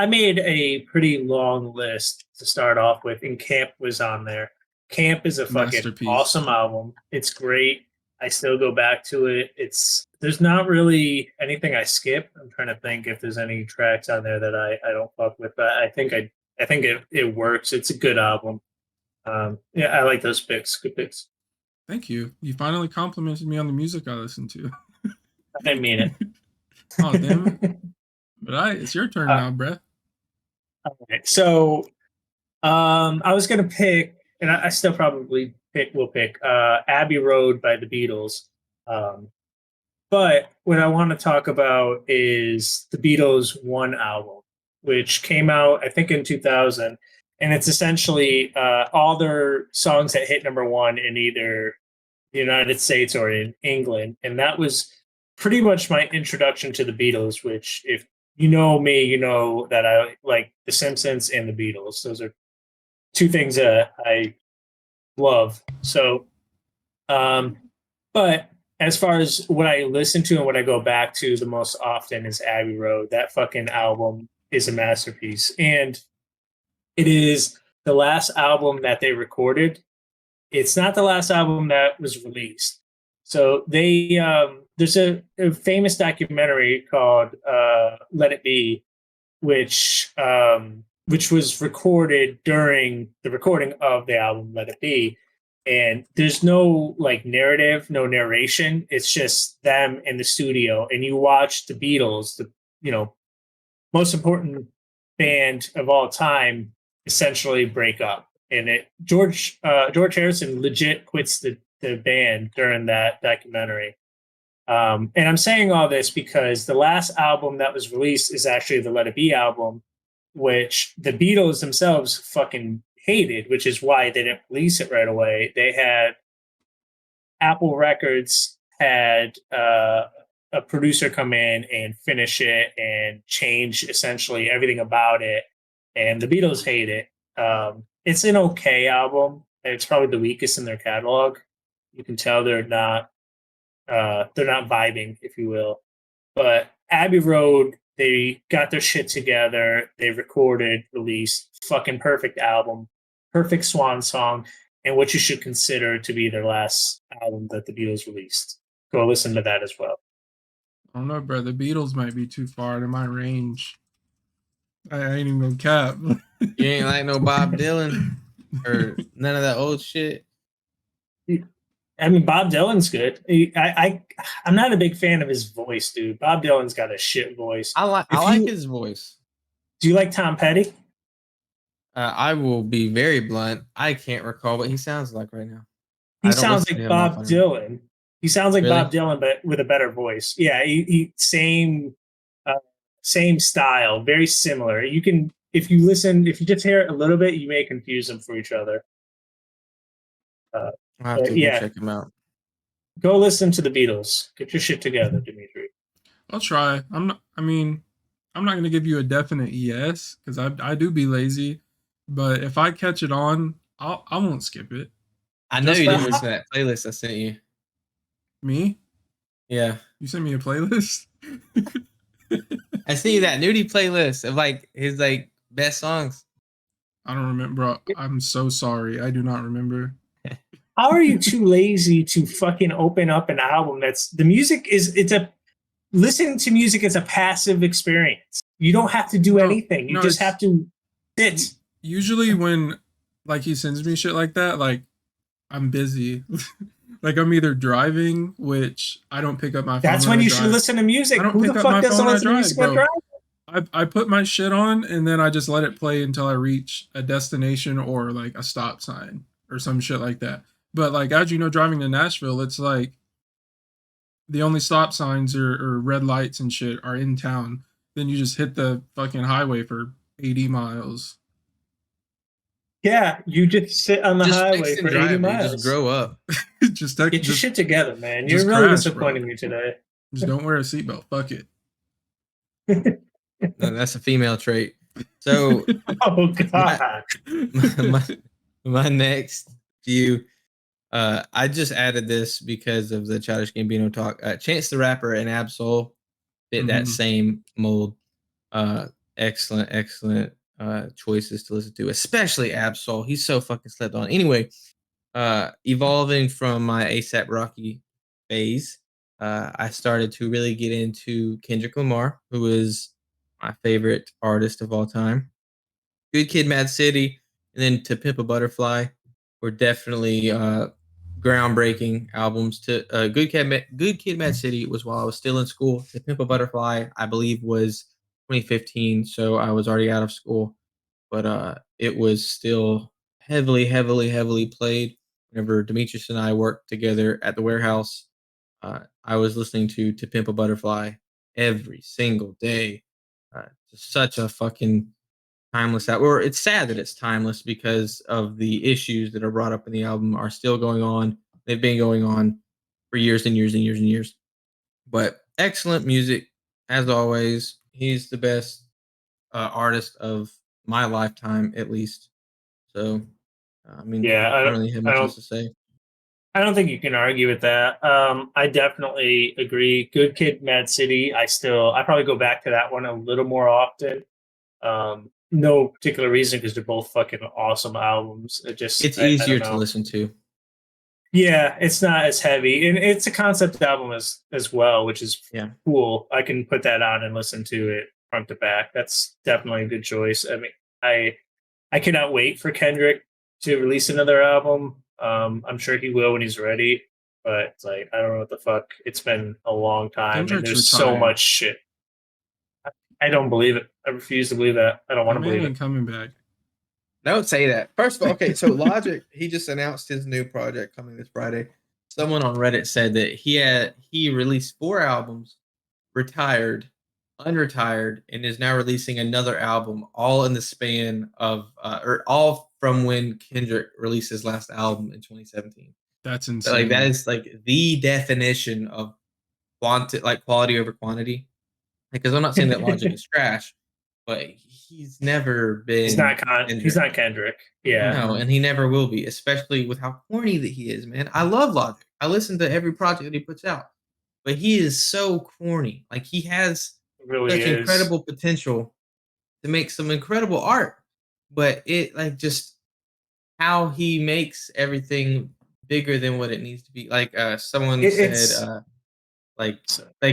made a pretty long list to start off with, and Camp was on there. Camp is a fucking
masterpiece.
awesome album. It's great. I still go back to it. There's not really anything I skip. I'm trying to think if there's any tracks on there that I don't fuck with, but I think it works. It's a good album. Yeah, I like those picks. Good picks.
Thank you. You finally complimented me on the music I listen to.
I didn't mean it.
Oh damn it! But it's your turn now, Brett.
All right. So I was gonna pick, and I still probably will pick Abbey Road by the Beatles. But what I want to talk about is the Beatles' One album, which came out, I think, in 2000. And it's essentially all their songs that hit number one in either the United States or in England. And that was pretty much my introduction to the Beatles, which, if you know me, you know that I like The Simpsons and the Beatles. Those are two things that I love. So, but as far as what I listen to and what I go back to the most often is Abbey Road. That fucking album is a masterpiece. And it is the last album that they recorded. It's not the last album that was released. So they there's a famous documentary called Let It Be, which was recorded during the recording of the album Let It Be. And there's no like narrative, no narration. It's just them in the studio, and you watch the Beatles, the most important band of all time, essentially break up. And George Harrison legit quits the band during that documentary. And I'm saying all this because the last album that was released is actually the Let It Be album, which the Beatles themselves fucking hated, which is why they didn't release it right away. They had Apple Records had a producer come in and finish it and change essentially everything about it, and the Beatles hate it. It's an okay album. It's probably the weakest in their catalog. You can tell they're not vibing, if you will. But Abbey Road, they got their shit together. They recorded, released, fucking perfect album, perfect swan song, and what you should consider to be their last album that the Beatles released. Go listen to that as well.
I don't know, bro. The Beatles might be too far to my range. I ain't even gonna cap.
You ain't like no Bob Dylan or none of that old shit.
I mean, Bob Dylan's good. I'm not a big fan of his voice, dude. Bob Dylan's got a shit voice.
I like his voice.
Do you like Tom Petty?
I will be very blunt. I can't recall what he sounds like right now.
He sounds like Bob Dylan. He sounds like
Really?
Bob Dylan, but with a better voice. Yeah, he same style, very similar. You can, if you just hear it a little bit, you may confuse them for each other.
I'll have to go check him out.
Go listen to the Beatles. Get your shit together, Dimitri.
I'll try. I'm not going to give you a definite yes because I do be lazy, but if I catch it on, I won't skip it.
I know you didn't listen to that playlist I sent you.
Me?
Yeah.
You sent me a playlist?
I sent you that nudie playlist of like his like best songs.
I don't remember. I'm so sorry. I do not remember.
How are you too lazy to fucking open up an album listening to music is a passive experience. You don't have to do anything. You just have to sit.
Usually when like he sends me shit like that, like I'm busy. Like I'm either driving, which I don't pick up my phone.
That's when you should listen to music. Who the fuck doesn't listen to music when driving?
I put my shit on and then I just let it play until I reach a destination or like a stop sign or some shit like that. But like, as you know, driving to Nashville, it's like the only stop signs or red lights and shit are in town. Then you just hit the fucking highway for 80 miles.
Yeah, you just sit on the
Just
highway
fix
for
and
80
drive, dude.
miles.
Just grow up.
Get your shit together, man. You're
just
really
crash,
disappointing
bro.
me today.
Just don't wear a seatbelt. Fuck it.
No, that's a female trait. So
Oh God.
my next few, I just added this because of the Childish Gambino talk. Chance the Rapper and Absol fit that same mold. Excellent choices to listen to, especially Absol. He's so fucking slept on. Anyway, evolving from my ASAP Rocky phase, I started to really get into Kendrick Lamar, who is my favorite artist of all time. Good Kid, Mad City, and then To Pimp a Butterfly were definitely groundbreaking albums. To Good Kid, Mad City was while I was still in school. To Pimp a Butterfly, I believe, was 2015, so I was already out of school, but it was still heavily played. Whenever Demetrius and I worked together at the warehouse, I was listening to Pimp a Butterfly every single day. Just such a fucking timeless album. Or it's sad that it's timeless because of the issues that are brought up in the album are still going on. They've been going on for years and years. But excellent music as always. He's the best artist of my lifetime, at least. So, I mean,
Yeah,
I don't really have much else to say.
I don't think you can argue with that. I definitely agree. Good Kid, Mad City. I probably go back to that one a little more often. No particular reason because they're both fucking awesome albums.
It's easier to listen to.
Yeah, it's not as heavy, and it's a concept album as well, which is cool. I can put that on and listen to it front to back. That's definitely a good choice. I mean, I cannot wait for Kendrick to release another album. I'm sure he will when he's ready, but it's like I don't know what the fuck. It's been a long time, and there's so much shit. I don't believe it. I refuse to believe that. I don't want to believe it.
Coming back.
Don't say that. First of all, okay, so Logic, he just announced his new project coming this Friday. Someone on Reddit said that he released 4 albums, retired, unretired, and is now releasing another album, all in the span of or all from when Kendrick released his last album in 2017.
That's insane.
So, like, that is like the definition of quality over quantity. Because I'm not saying that Logic is trash, but he's never been.
He's not Kendrick. Yeah.
No, and he never will be, especially with how corny that he is, man. I love Logic. I listen to every project that he puts out, but he is so corny. Like, he has such incredible potential to make some incredible art, but it just how he makes everything bigger than what it needs to be. Like someone said, like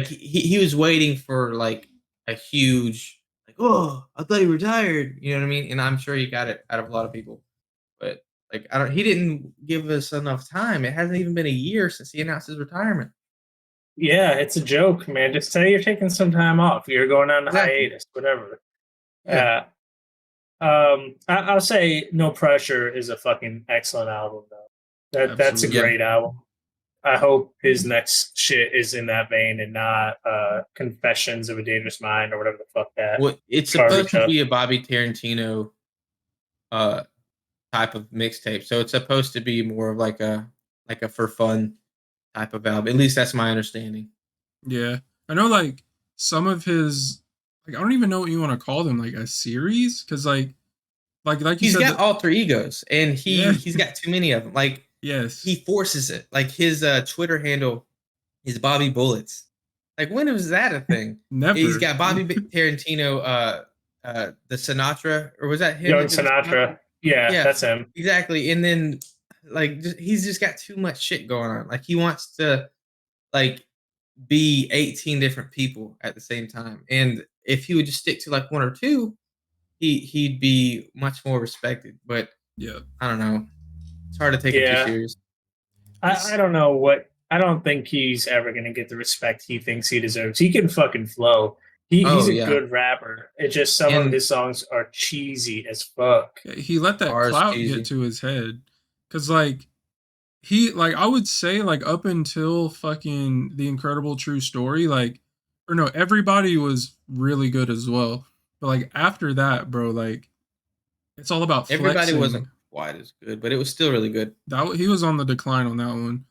he was waiting for like a huge. Oh, I thought he retired. You know what I mean? And I'm sure he got it out of a lot of people. But like he didn't give us enough time. It hasn't even been a year since he announced his retirement.
Yeah, it's a joke, man. Just say you're taking some time off. You're going on hiatus, whatever. Yeah. I'll say No Pressure is a fucking excellent album though. That's a great album. I hope his next shit is in that vein and not Confessions of a Dangerous Mind or whatever the fuck that.
Well, it's supposed to be a Bobby Tarantino type of mixtape, so it's supposed to be more of like a for fun type of album. At least that's my understanding.
Yeah, I know. Like some of his, like I don't even know what you want to call them, like a series, because like you
he's
said,
got alter egos, and he's got too many of them. Like.
Yes.
He forces it. Like his Twitter handle is Bobby Bullets. Like when was that a thing?
Never.
He's got Bobby Tarantino, the Sinatra, or was that him?
Young Sinatra. Yeah, that's him.
Exactly. And then like he's just got too much shit going on. Like he wants to like be 18 different people at the same time. And if he would just stick to like 1 or 2, he'd be much more respected. But
yeah,
I don't know. It's hard to take it too serious.
I don't know what. I don't think he's ever going to get the respect he thinks he deserves. He can fucking flow. He's a good rapper. It's just some of his songs are cheesy as fuck.
He let that clout get to his head. Because, like, I would say, like, up until fucking The Incredible True Story, like, or no, everybody was really good as well. But, like, after that, bro, like, it's all about flexing.
Everybody wasn't quite as good, but it was still really good.
He was on the decline on that one.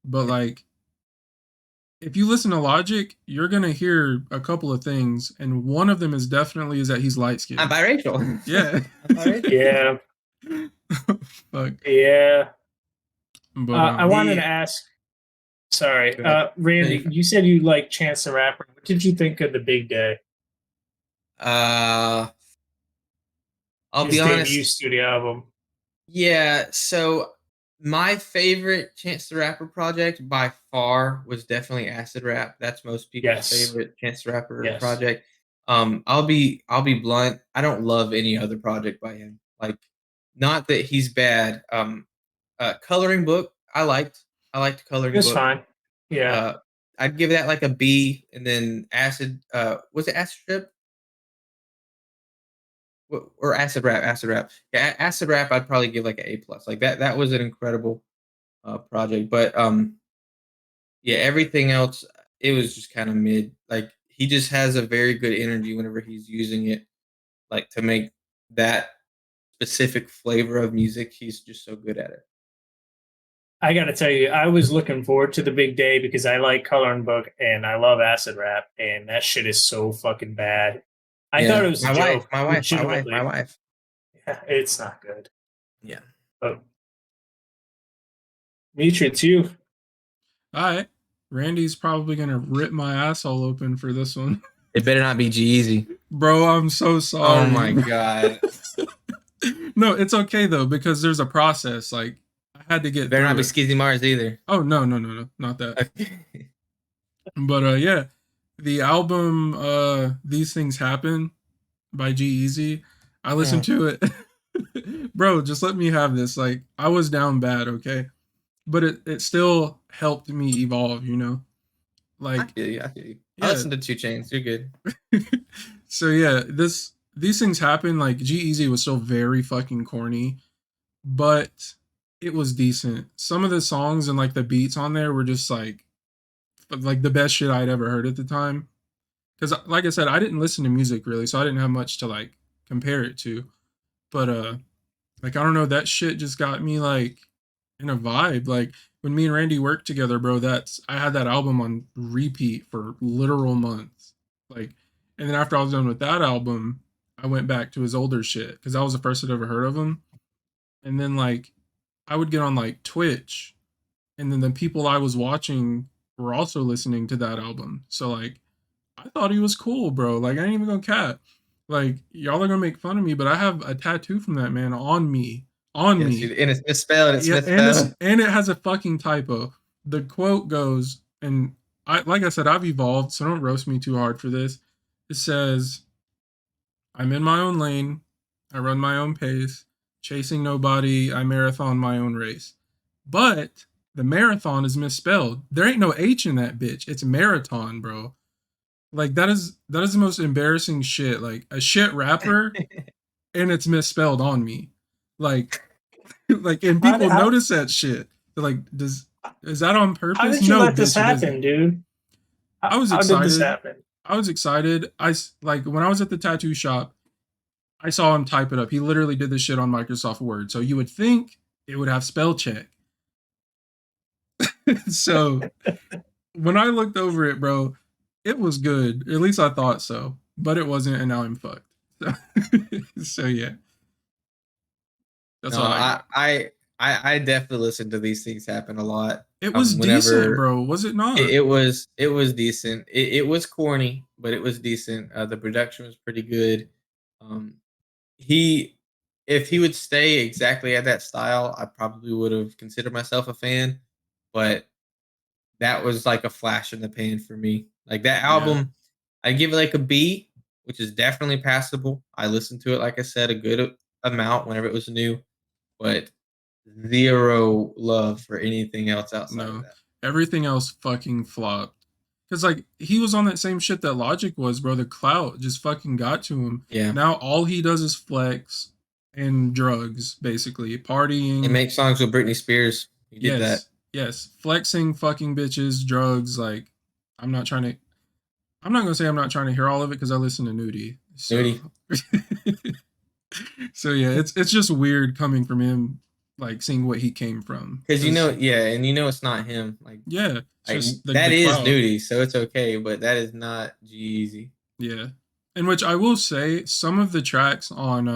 But like, if you listen to Logic, you're gonna hear a couple of things, and one of them is definitely is that he's light skinned.
I'm biracial.
Yeah.
I'm biracial.
Yeah.
Fuck.
Yeah.
But
I wanted to ask. Sorry, Randy. You said you like Chance the Rapper. What did you think of the Big Day?
I'll
His
be honest.
debut studio album.
Yeah, so my favorite Chance the Rapper project by far was definitely Acid Rap. That's most people's favorite Chance the Rapper project. I'll be blunt. I don't love any other project by him. Like, not that he's bad. Coloring Book, I liked Coloring Book.
It's fine. Yeah.
I'd give that like a B, and then Acid. Was it Acid Trip? Or Acid Rap? Acid Rap. Yeah, Acid Rap. I'd probably give like an A+. Like that was an incredible project. But yeah, everything else, it was just kind of mid. Like, he just has a very good energy whenever he's using it, like, to make that specific flavor of music. He's just so good at it.
I got to tell you, I was looking forward to the Big Day because I like Coloring Book and I love Acid Rap, and that shit is so fucking bad. I thought it was a joke.
My wife.
Yeah, it's not good.
Yeah.
But Mitra, it's you.
all right. Randy's probably gonna rip my asshole open for this one.
It better not be G-Eazy.
Bro, I'm so sorry.
Oh my god.
No, it's okay though, because there's a process. Like, I had to get.
Better not be Skizzy Mars either.
Oh no, not that.
Okay.
But yeah, the album These Things Happen by G-Eazy, I listened to it. Bro, just let me have this. Like, I was down bad, okay? But it still helped me evolve, you know? Like,
I feel you.
Yeah.
I listened to 2 Chainz. You're good.
So yeah, These Things Happen, like, G-Eazy was still very fucking corny, but it was decent. Some of the songs and like the beats on there were just like the best shit I'd ever heard at the time. Because like I said, I didn't listen to music really, so I didn't have much to like compare it to. But like, I don't know, that shit just got me like in a vibe. Like, when me and Randy worked together, bro, I had that album on repeat for literal months. Like, and then after I was done with that album, I went back to his older shit because that was the first I'd ever heard of him. And then like, I would get on like Twitch, and then the people I was watching were also listening to that album. So like, I thought he was cool, bro. Like, I ain't even gonna cap. Like, y'all are gonna make fun of me, but I have a tattoo from that man on me. On me.
And it's misspelled.
And it has a fucking typo. The quote goes, and like I said, I've evolved, so don't roast me too hard for this. It says, I'm in my own lane. I run my own pace. Chasing nobody. I marathon my own race. But the marathon is misspelled. There ain't no H in that bitch. It's marathon, bro. Like, that is the most embarrassing shit. Like, a shit rapper, and it's misspelled on me. Like, and people notice that shit. They're like, is that on purpose?
How did you let this happen, dude?
I was excited.
How did this happen?
I was excited. Like, when I was at the tattoo shop, I saw him type it up. He literally did this shit on Microsoft Word. So you would think it would have spell check. So when I looked over it, bro, it was good. At least I thought so. But it wasn't, and now I'm fucked. So yeah. That's all
I definitely listened to These Things Happen a lot.
It was decent, bro. Was it not?
It was decent. It was corny, but it was decent. The production was pretty good. If he would stay exactly at that style, I probably would have considered myself a fan. But that was like a flash in the pan for me. Like, that album, I give it like a B, which is definitely passable. I listened to it, like I said, a good amount whenever it was new, but zero love for anything else outside of that.
Everything else fucking flopped. Because, like, he was on that same shit that Logic was, bro. The clout just fucking got to him.
Yeah.
Now all he does is flex and drugs, basically. Partying.
And make songs with Britney Spears. He did that.
Yes. Flexing, fucking bitches, drugs. Like, I'm not going to say I'm not trying to hear all of it because I listen to Nudie. So.
Nudie.
So yeah, it's just weird coming from him, like seeing what he came from.
Because and it's not him.
Yeah, it's
Like
just
that
the
is
clout.
nudie, so it's okay, but that is not G-Eazy.
Yeah, in which I will say some of the tracks on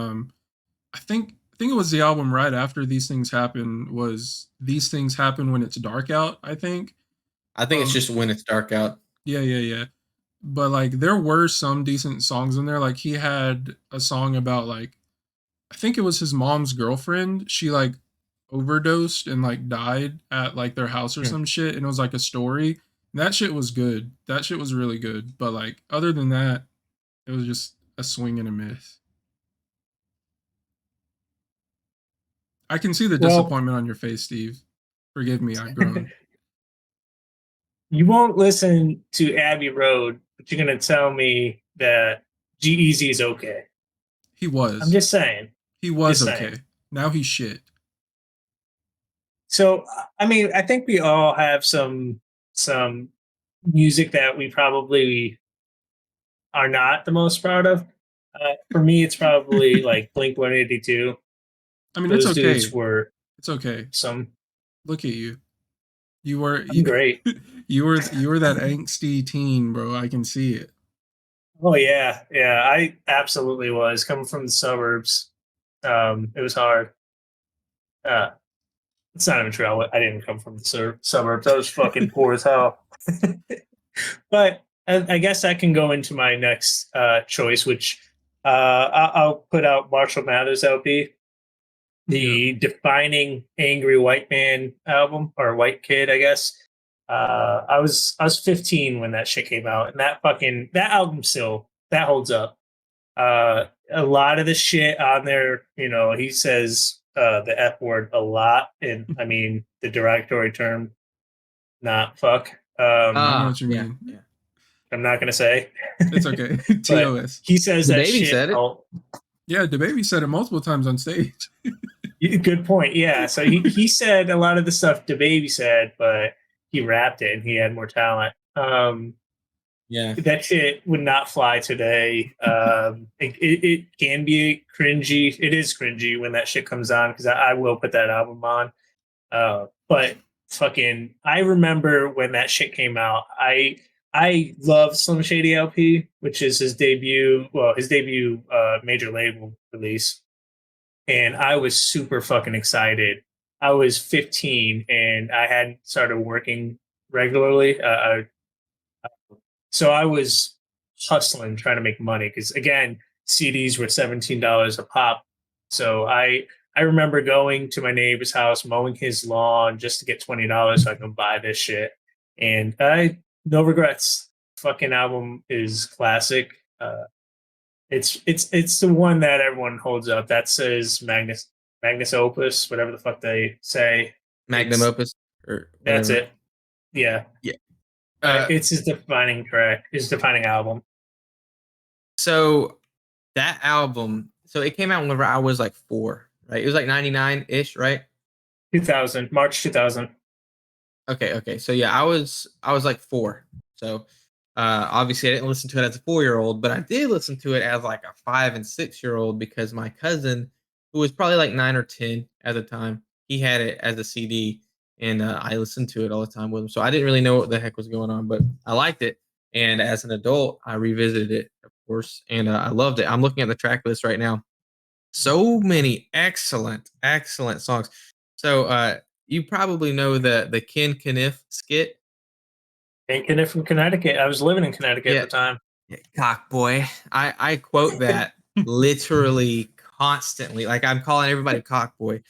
I think it was the album right after These Things Happen was These Things Happen When It's Dark Out, I think.
I think it's just When It's Dark Out.
Yeah. But like there were some decent songs in there. Like he had a song about like I think it was his mom's girlfriend. She like overdosed and like died at like their house or
Hmm.
some shit, and it was like a story. And that shit was good. That shit was really good. But like other than that, it was just a swing and a miss. I can see the
Well,
disappointment on your face, Steve. Forgive me, I've grown.
you won't listen to Abbey Road, but you're gonna tell me that G-Eazy is okay.
He
I'm
was.
just saying.
He was
Just
okay.
saying.
Now he's shit.
So, I mean, I think we all have some music that we probably are not the most proud of. For me, it's probably like Blink 182.
I mean, it's
Those dudes
okay.
were
It's okay.
some.
Look at you. You were
I'm great.
you were that angsty teen, bro. I can see it.
Oh yeah, yeah. I absolutely was coming from the suburbs. It was hard. Uh, it's not even true. I didn't come from the suburbs. I was fucking poor as hell. But I guess I can go into my next choice, which I'll put out Marshall Mathers LP, the defining angry white man album, or white kid, I guess. I was 15 when that shit came out, and that album still that holds up. A lot of the shit on there, he says the F word a lot, and I mean the derogatory term, not fuck.
I know what you
Yeah,
mean.
yeah.
I'm not gonna say.
It's okay.
But
TOS.
he says
The
that
baby
shit.
said it.
Yeah, the baby said it multiple times on stage.
Good point. Yeah. So he said a lot of the stuff the baby said, but he rapped it and he had more talent.
Yeah.
That shit would not fly today. It can be cringy. It is cringy when that shit comes on because I will put that album on. But fucking, I remember when that shit came out. I love Slim Shady LP, which is his debut major label release, and I was super fucking excited. I was 15 and I hadn't started working regularly. So I was hustling, trying to make money because again, CDs were $17 a pop. So I remember going to my neighbor's house, mowing his lawn just to get $20 so I can buy this shit. And I no regrets. Fucking album is classic. It's the one that everyone holds up. That says Magnus Opus, whatever the fuck they say.
Magnum Opus or
That's
whatever.
it. Yeah.
Yeah.
It's his defining track, his defining album.
So that album, so it came out whenever I was like 4, right? It was like 99-ish, right?
2000, March 2000.
Okay. So yeah, I was like 4. So obviously I didn't listen to it as a 4-year-old, but I did listen to it as like a 5 and 6-year-old because my cousin, who was probably like 9 or 10 at the time, he had it as a CD, and I listened to it all the time with him. So I didn't really know what the heck was going on, but I liked it. And as an adult, I revisited it, of course, and I loved it. I'm looking at the track list right now. So many excellent songs. So you probably know the Ken Kniff skit.
Taking it from Connecticut. I was living in Connecticut at the time.
Yeah, cock boy. I quote that literally constantly. Like I'm calling everybody cock boy.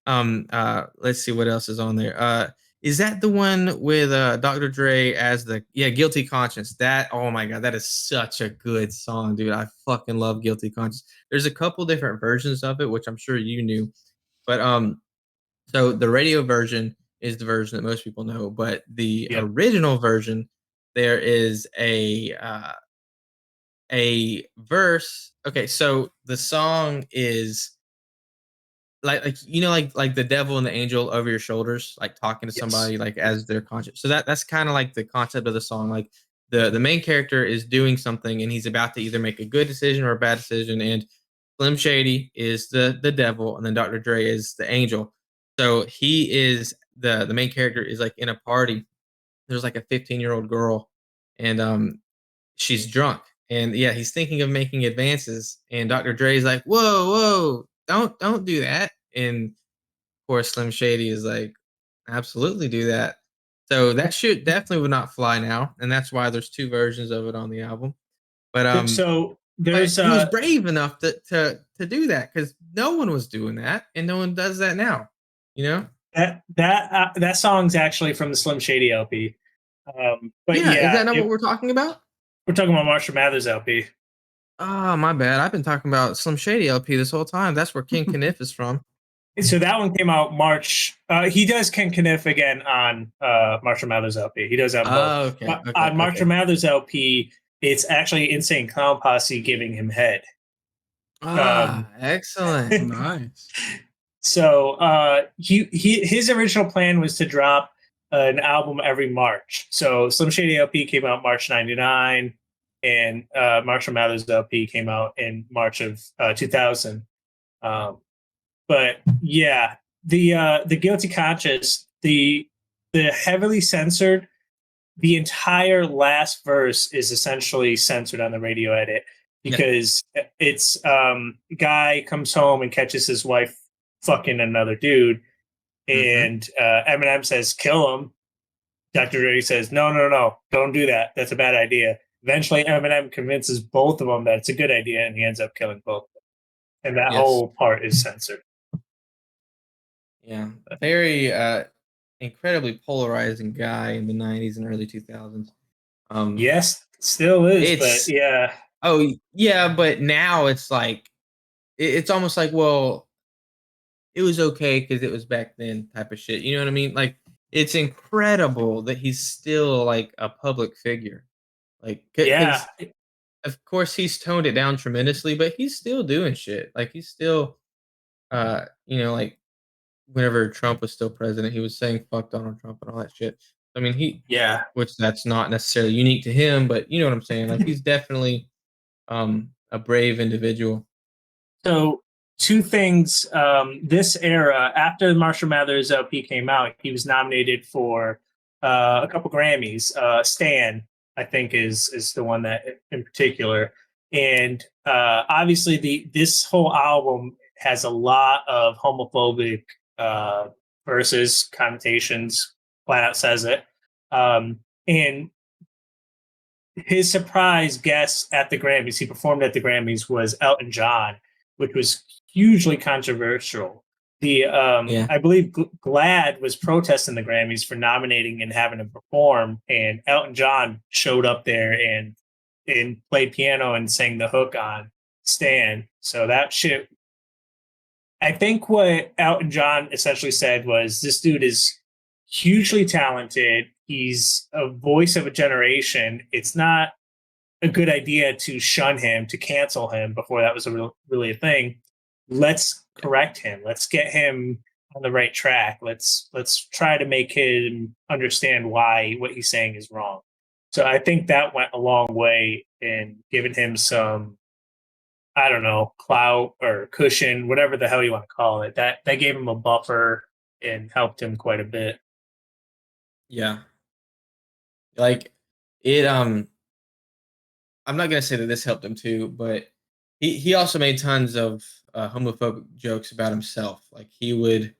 Let's see what else is on there. Is that the one with Dr. Dre as the Guilty Conscience? That, oh my god, that is such a good song, dude. I fucking love Guilty Conscience. There's a couple different versions of it, which I'm sure you knew. But so the radio version is the version that most people know, but the original version, there is a verse. Okay, so the song is like like the devil and the angel over your shoulders, like talking to somebody like as their conscience. So that's kind of like the concept of the song. Like the main character is doing something and he's about to either make a good decision or a bad decision, and Slim Shady is the devil, and then Dr. Dre is the angel. So he is the main character is like in a party. There's like a 15-year-old girl, and she's drunk, and yeah, he's thinking of making advances, and Dr. Dre's like, whoa, don't do that, and of course Slim Shady is like, absolutely do that. So that shit definitely would not fly now, and that's why there's two versions of it on the album. But
So
but
there's
he was brave enough to do that because no one was doing that, and no one does that now. You know?
that song's actually from the Slim Shady LP. But
Yeah, is
yeah,
that not what we're talking about?
we're talking about Marshall Mathers LP.
Oh, my bad. I've been talking about Slim Shady LP this whole time. That's where King Kniff is from.
So that one came out March. He does Ken Kniff again on Marshall Mathers LP. He does have both.
Oh, okay.
But
Okay.
on Marshall Mathers LP, it's actually Insane Clown Posse giving him head.
Excellent.
Nice.
So his original plan was to drop an album every March. So Slim Shady LP came out March '99, and Marshall Mathers LP came out in March of 2000. But yeah, the Guilty Conscious, the heavily censored, the entire last verse is essentially censored on the radio edit because it's guy comes home and catches his wife fucking another dude, and Eminem says kill him. Dr. Dre says no, don't do that. That's a bad idea. Eventually, Eminem convinces both of them that it's a good idea, and he ends up killing both of them. And that whole part is censored.
Yeah, very incredibly polarizing guy in the 90s and early 2000s.
Yes, still is, but yeah.
Oh, yeah, but now it's like, it's almost like, well, it was okay because it was back then type of shit. You know what I mean? Like, it's incredible that he's still like a public figure. Like,
Yeah.
of course, he's toned it down tremendously, but he's still doing shit. Like, he's still, like, whenever Trump was still president, he was saying fuck Donald Trump and all that shit. I mean, which that's not necessarily unique to him, but you know what I'm saying? Like, he's definitely a brave individual.
So two things, this era, after Marshall Mathers LP came out, he was nominated for a couple Grammys. Stan, I think, is the one that in particular. And obviously this whole album has a lot of homophobic verses, connotations, flat out says it. And his surprise guest at the Grammys, he performed at the Grammys, was Elton John, which was hugely controversial. I believe GLAAD was protesting the Grammys for nominating and having him perform, and Elton John showed up there and played piano and sang the hook on Stan. So that shit, I think what Elton John essentially said was, this dude is hugely talented. He's a voice of a generation. It's not a good idea to shun him, to cancel him before that was really a thing. Let's correct him. Let's get him on the right track. Let's try to make him understand why what he's saying is wrong. So I think that went a long way in giving him some, I don't know, clout or cushion, whatever the hell you want to call it. That gave him a buffer and helped him quite a bit.
Yeah. Like, it I'm not gonna say that this helped him too, but he also made tons of homophobic jokes about himself. Like, he would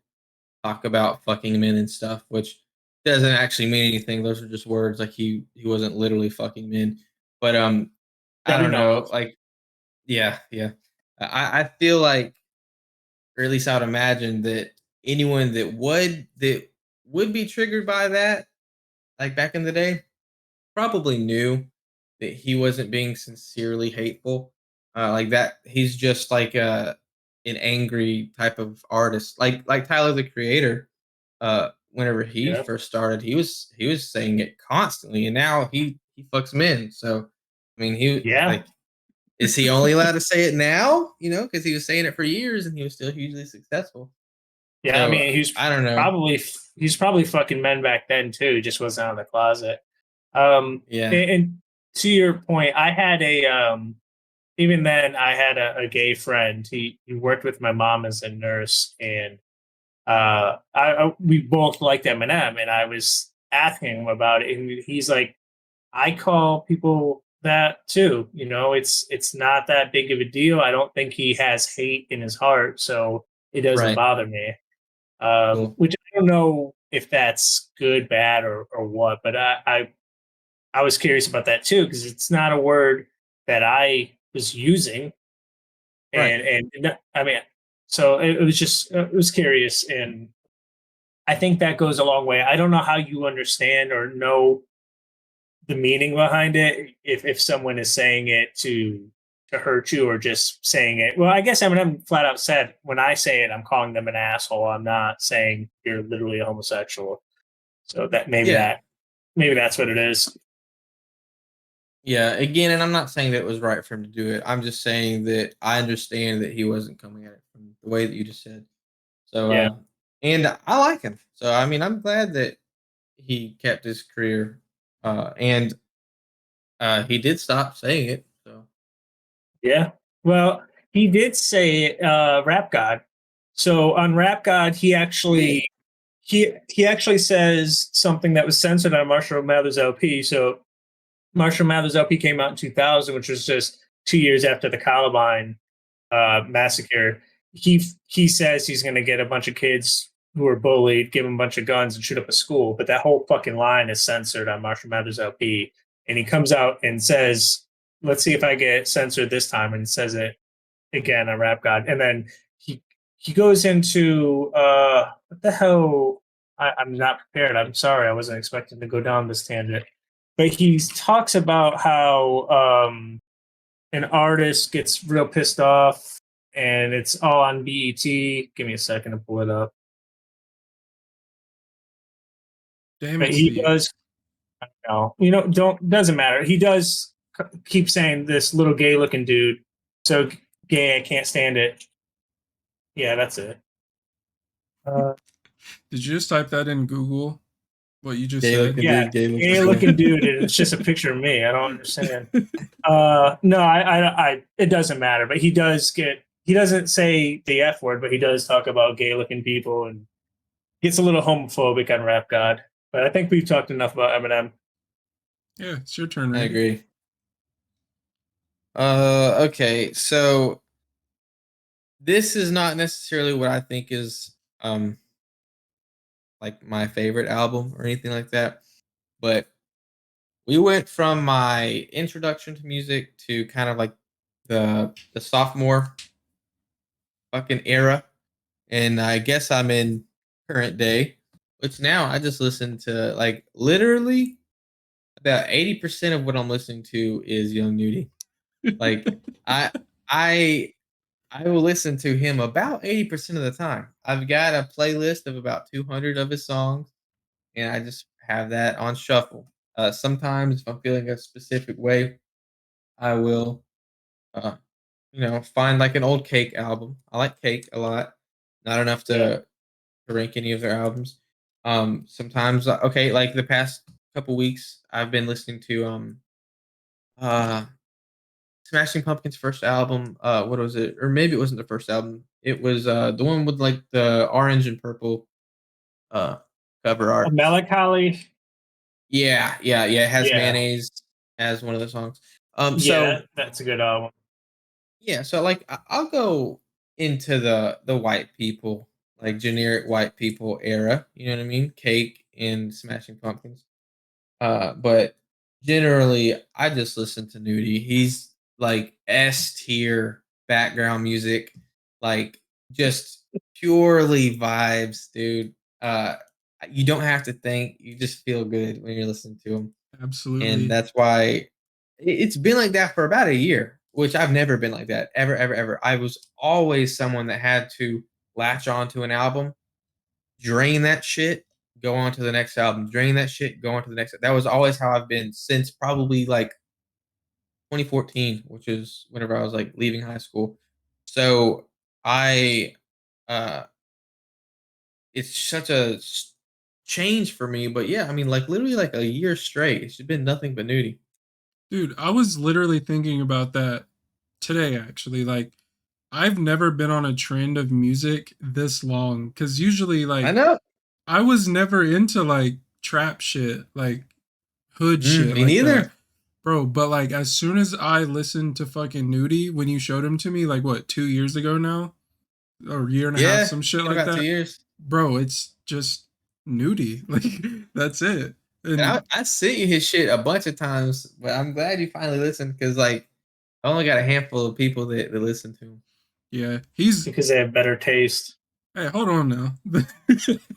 talk about fucking men and stuff, which doesn't actually mean anything. Those are just words. Like, he wasn't literally fucking men. But I don't know. Like, yeah. I feel like, or at least I would imagine that anyone that would be triggered by that, like back in the day, probably knew that he wasn't being sincerely hateful. Like that, he's just like an angry type of artist, like Tyler the Creator. Whenever he first started, he was saying it constantly, and now he fucks men. So, I mean, like, is he only allowed to say it now? You know, because he was saying it for years and he was still hugely successful.
Yeah,
So,
I mean,
I don't know.
He's probably fucking men back then too. Just wasn't out of the closet.
Yeah.
And to your point, I had even then, I had a gay friend. He worked with my mom as a nurse, and we both liked Eminem, and I was asking him about it, and he's like, I call people that too. You know, it's not that big of a deal. I don't think he has hate in his heart, so it doesn't
Right.
bother me.
Cool.
Which I don't know if that's good, bad, or what, but I was curious about that too because it's not a word that I was using,
Right.
and I mean, so it was just it was curious, and I think that goes a long way. I don't know how you understand or know the meaning behind it if someone is saying it to hurt you or just saying it. Well, I guess Eminem flat out said, when I say it, I'm calling them an asshole. I'm not saying you're literally a homosexual. So
Yeah.
maybe that's what it is.
Yeah. Again, and I'm not saying that it was right for him to do it. I'm just saying that I understand that he wasn't coming at it from the way that you just said. So,
Yeah.
and I like him. So, I mean, I'm glad that he kept his career, and he did stop saying it. So,
Yeah. Well, he did say Rap God. So on Rap God, he actually says something that was censored on Marshall Mathers LP. So Marshall Mathers LP came out in 2000, which was just 2 years after the Columbine massacre. He says he's going to get a bunch of kids who were bullied, give them a bunch of guns, and shoot up a school. But that whole fucking line is censored on Marshall Mathers LP. And he comes out and says, "Let's see if I get censored this time," and says it again on Rap God. And then he goes into what the hell? I'm not prepared. I'm sorry. I wasn't expecting to go down this tangent. But he talks about how an artist gets real pissed off and it's all on BET. Give me a second to pull it up.
Damn
But
it,
he
Steve.
does, don't doesn't matter. He does keep saying this little gay looking dude. So gay, I can't stand it. Yeah, that's it.
Did you just type that in Google? What you just
gay
said?
looking
Yeah,
dude, gay looking
gay
dude.
looking dude, and it's just a picture of me. I don't understand. No, it doesn't matter. But he doesn't say the F word, but he does talk about gay looking people and gets a little homophobic on Rap God. But I think we've talked enough about Eminem.
Yeah, it's your turn,
I
Randy.
agree. Okay, so this is not necessarily what I think is like my favorite album or anything like that, but we went from my introduction to music to kind of like the sophomore fucking era, and I guess I'm in current day, which now I just listen to like literally about 80% of what I'm listening to is Young Nudie. Like I I I will listen to him about 80% of the time. I've got a playlist of about 200 of his songs, and I just have that on shuffle. Sometimes, if I'm feeling a specific way, I will, uh, find like an old Cake album. I like Cake a lot. Not enough
Yeah.
to rank any of their albums. Sometimes, okay, like the past couple weeks, I've been listening to uh, Smashing Pumpkins' first album. What was it? Or maybe it wasn't the first album. It was the one with like the orange and purple uh cover
A
art.
Melancholy.
Yeah, yeah, yeah. It has
Yeah.
mayonnaise as one of the songs.
Yeah,
So
that's a good album.
yeah, so like I'll go into the white people, like generic white people era. You know what I mean? Cake and Smashing Pumpkins. But generally, I just listen to Nudie. He's like S tier background music, like just purely vibes, dude. You don't have to think; you just feel good when you're listening to him, and
Absolutely.
that's why it's been like that for about a year. Which I've never been like that ever, ever, ever. I was always someone that had to latch onto an album, drain that shit, go on to the next album, drain that shit, go on to the next. That was always how I've been since probably like 2014, which is whenever I was like leaving high school. So I, uh, it's such a change for me. But yeah, I mean, like literally like a year straight, it's been nothing but nudie.
Dude, I was literally thinking about that today actually. Like I've never been on a trend of music this long because usually
I
like
know.
I was never into like trap shit, like hood shit
Me
like that.
neither.
Bro, but like as soon as I listened to fucking Nudie when you showed him to me, like what, 2 years ago now? Or a year and a half,
Yeah,
some shit
in
like
about 2
that.
years.
Bro, it's just Nudie. Like that's it.
And
And
I sent you his shit a bunch of times, but I'm glad you finally listened because like I only got a handful of people that listen to him.
yeah, he's
because they have better taste.
hey, hold on now.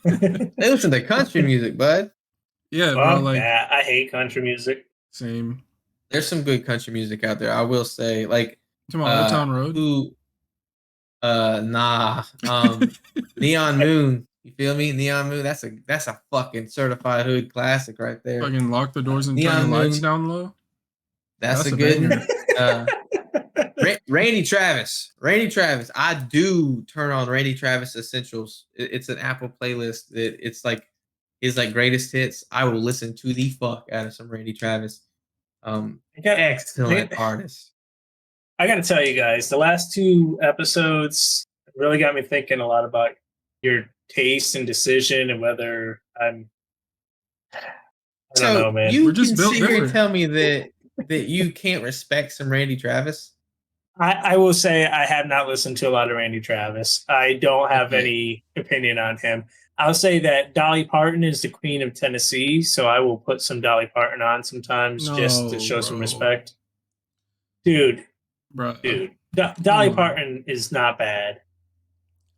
They listen to country music, bud.
Yeah, bro,
Fuck
like
that. I hate country music.
same.
There's some good country music out there. I will say, like
Come on, Old Town Road.
who nah Neon Moon. You feel me? Neon Moon. That's a fucking certified hood classic right there.
Fucking lock the doors and turn the
Neon
lights
Moon.
down low.
That's
That's
a
a
good
banger.
one. Randy Travis. Randy Travis. I do turn on Randy Travis Essentials. It's an Apple playlist that it's like his like greatest hits. I will listen to the fuck out of some Randy Travis. Excellent artist.
I got to tell you guys, the last 2 episodes really got me thinking a lot about your taste and decision and whether I don't know, man.
You
We're just
can
built
sit here and
different.
tell me that you can't respect some Randy Travis.
I will say I have not listened to a lot of Randy Travis. I don't have
Okay.
any opinion on him. I'll say that Dolly Parton is the queen of Tennessee, so I will put some Dolly Parton on sometimes just to
No,
show some
bro.
respect. Dude,
Bro.
Dolly
on.
Parton is not bad.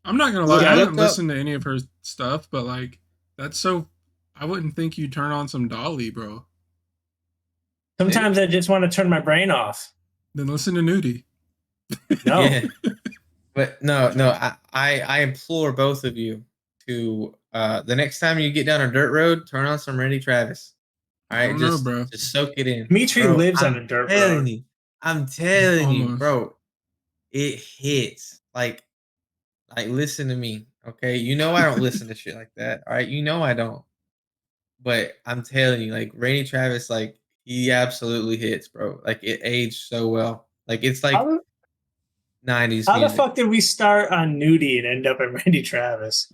I'm not gonna
Look,
lie, I
I
haven't
looked up-
listened to any of her stuff, but like that's so I wouldn't think you turn on some Dolly, bro.
Sometimes I just want to turn my brain off.
Then listen to Nudie.
No.
Yeah. But no, I implore both of you to the next time you get down a dirt road, turn on some Randy Travis. All
I
right,
don't know,
just
bro.
soak it in.
Dimitri
Bro,
lives on
I'm
a dirt
telling
road.
you. I'm telling you,
Almost.
bro. It hits. Like listen to me, okay? You know I don't listen to shit like that. All right, you know I don't. But I'm telling you, like Randy Travis, like he absolutely hits, bro. Like it aged so well. Like it's like
How,
90s
how the
music.
fuck did we start on Nudie and end up at Randy Travis?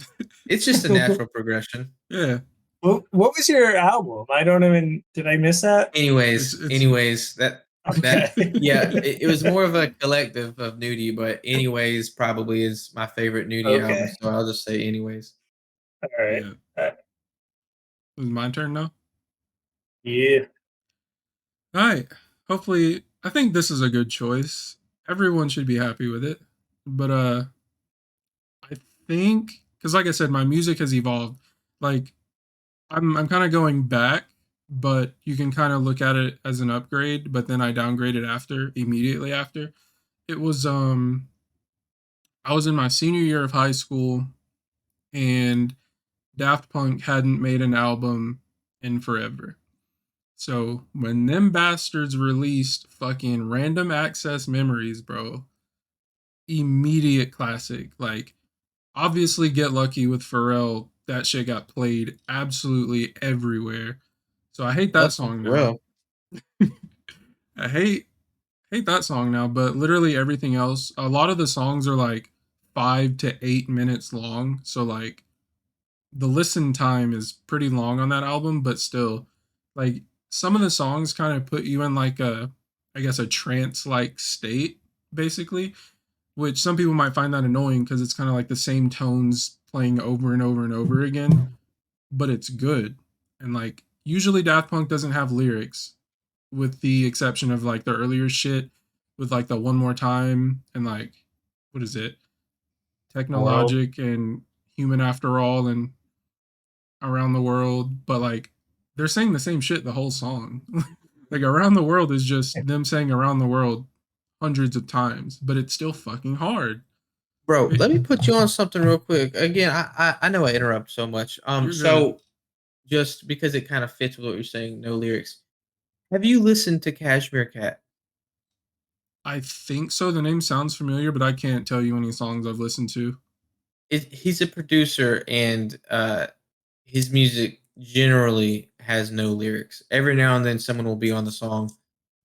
It's just a natural progression.
Yeah.
What was your album? I don't even. Did I miss that?
Anyways,
It's-
that
Okay.
yeah, it was more of a collective of Nudie, but anyways probably is my favorite Nudie album,
Okay.
so I'll just say anyways.
All right.
Yeah. Is it my turn now?
Yeah.
All right. Hopefully, I think this is a good choice. Everyone should be happy with it. But I think because, like I said, my music has evolved. Like I'm kind of going back, but you can kind of look at it as an upgrade. But then I downgraded immediately after. It was I was in my senior year of high school, and Daft Punk hadn't made an album in forever. So when them bastards released fucking Random Access Memories, bro, immediate classic. Like, obviously, Get Lucky with Pharrell, that shit got played absolutely everywhere. So I hate that
That's
song now.
real.
I hate that song now, but literally everything else, a lot of the songs are like 5 to 8 minutes long. So like the listen time is pretty long on that album, but still, like some of the songs kind of put you in like I guess a trance like state, basically, which some people might find that annoying because it's kind of like the same tones playing over and over and over again, but it's good. And like usually Daft Punk doesn't have lyrics, with the exception of like the earlier shit with like the One More Time and like what is it? Technologic and Human After All and Around the World, but like they're saying the same shit the whole song. Like Around the World is just them saying Around the World hundreds of times, but it's still fucking hard.
Bro, let me put you on something real quick. Again, I know I interrupt so much.
You're
So
good.
just because it kind of fits with what you're saying, no lyrics. Have you listened to Cashmere Cat?
I think so. The name sounds familiar, but I can't tell you any songs I've listened to.
He's a producer, and his music generally has no lyrics. Every now and then, someone will be on the song,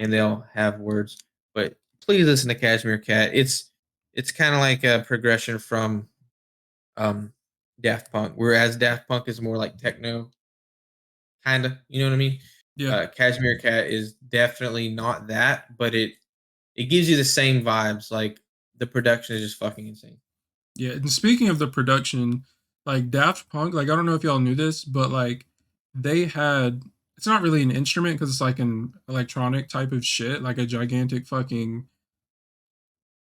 and they'll have words. But please listen to Cashmere Cat. It's kind of like a progression from Daft Punk, whereas Daft Punk is more like techno, kind of. You know what I mean?
Yeah.
Cashmere Cat is definitely not that, but it gives you the same vibes. Like the production is just fucking insane.
Yeah, and speaking of the production, like Daft Punk, like I don't know if y'all knew this, but like they had it's not really an instrument because it's like an electronic type of shit, like a gigantic fucking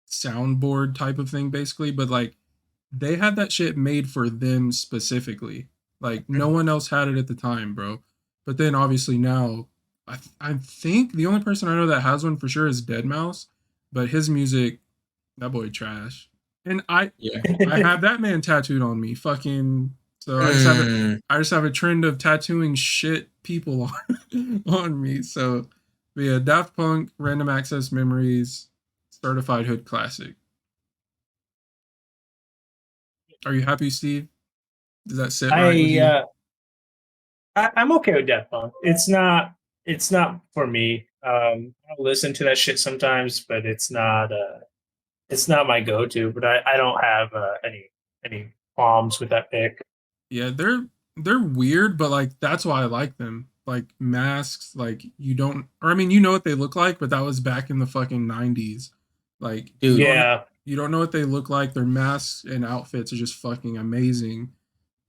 soundboard type of thing basically, but like they had that shit made for them specifically. Like no one else had it at the time, bro. But then obviously now I think the only person I know that has one for sure is Dead Mouse, but his music, that boy trash. And
Yeah.
I have that man tattooed on me. Fucking so I just have a trend of tattooing shit people on me. So but yeah, Daft Punk, Random Access Memories, Certified Hood Classic. Are you happy, Steve? Does that sit right with you?
I'm okay with Daft Punk. It's not for me. I'll listen to that shit sometimes, but it's not my go-to. But I don't have any qualms with that pick.
Yeah, they're weird, but like that's why I like them. Like masks, like you don't, or I mean, you know what they look like, but that was back in the fucking 90s. Like,
Dude.
you don't know what they look like. Their masks and outfits are just fucking amazing.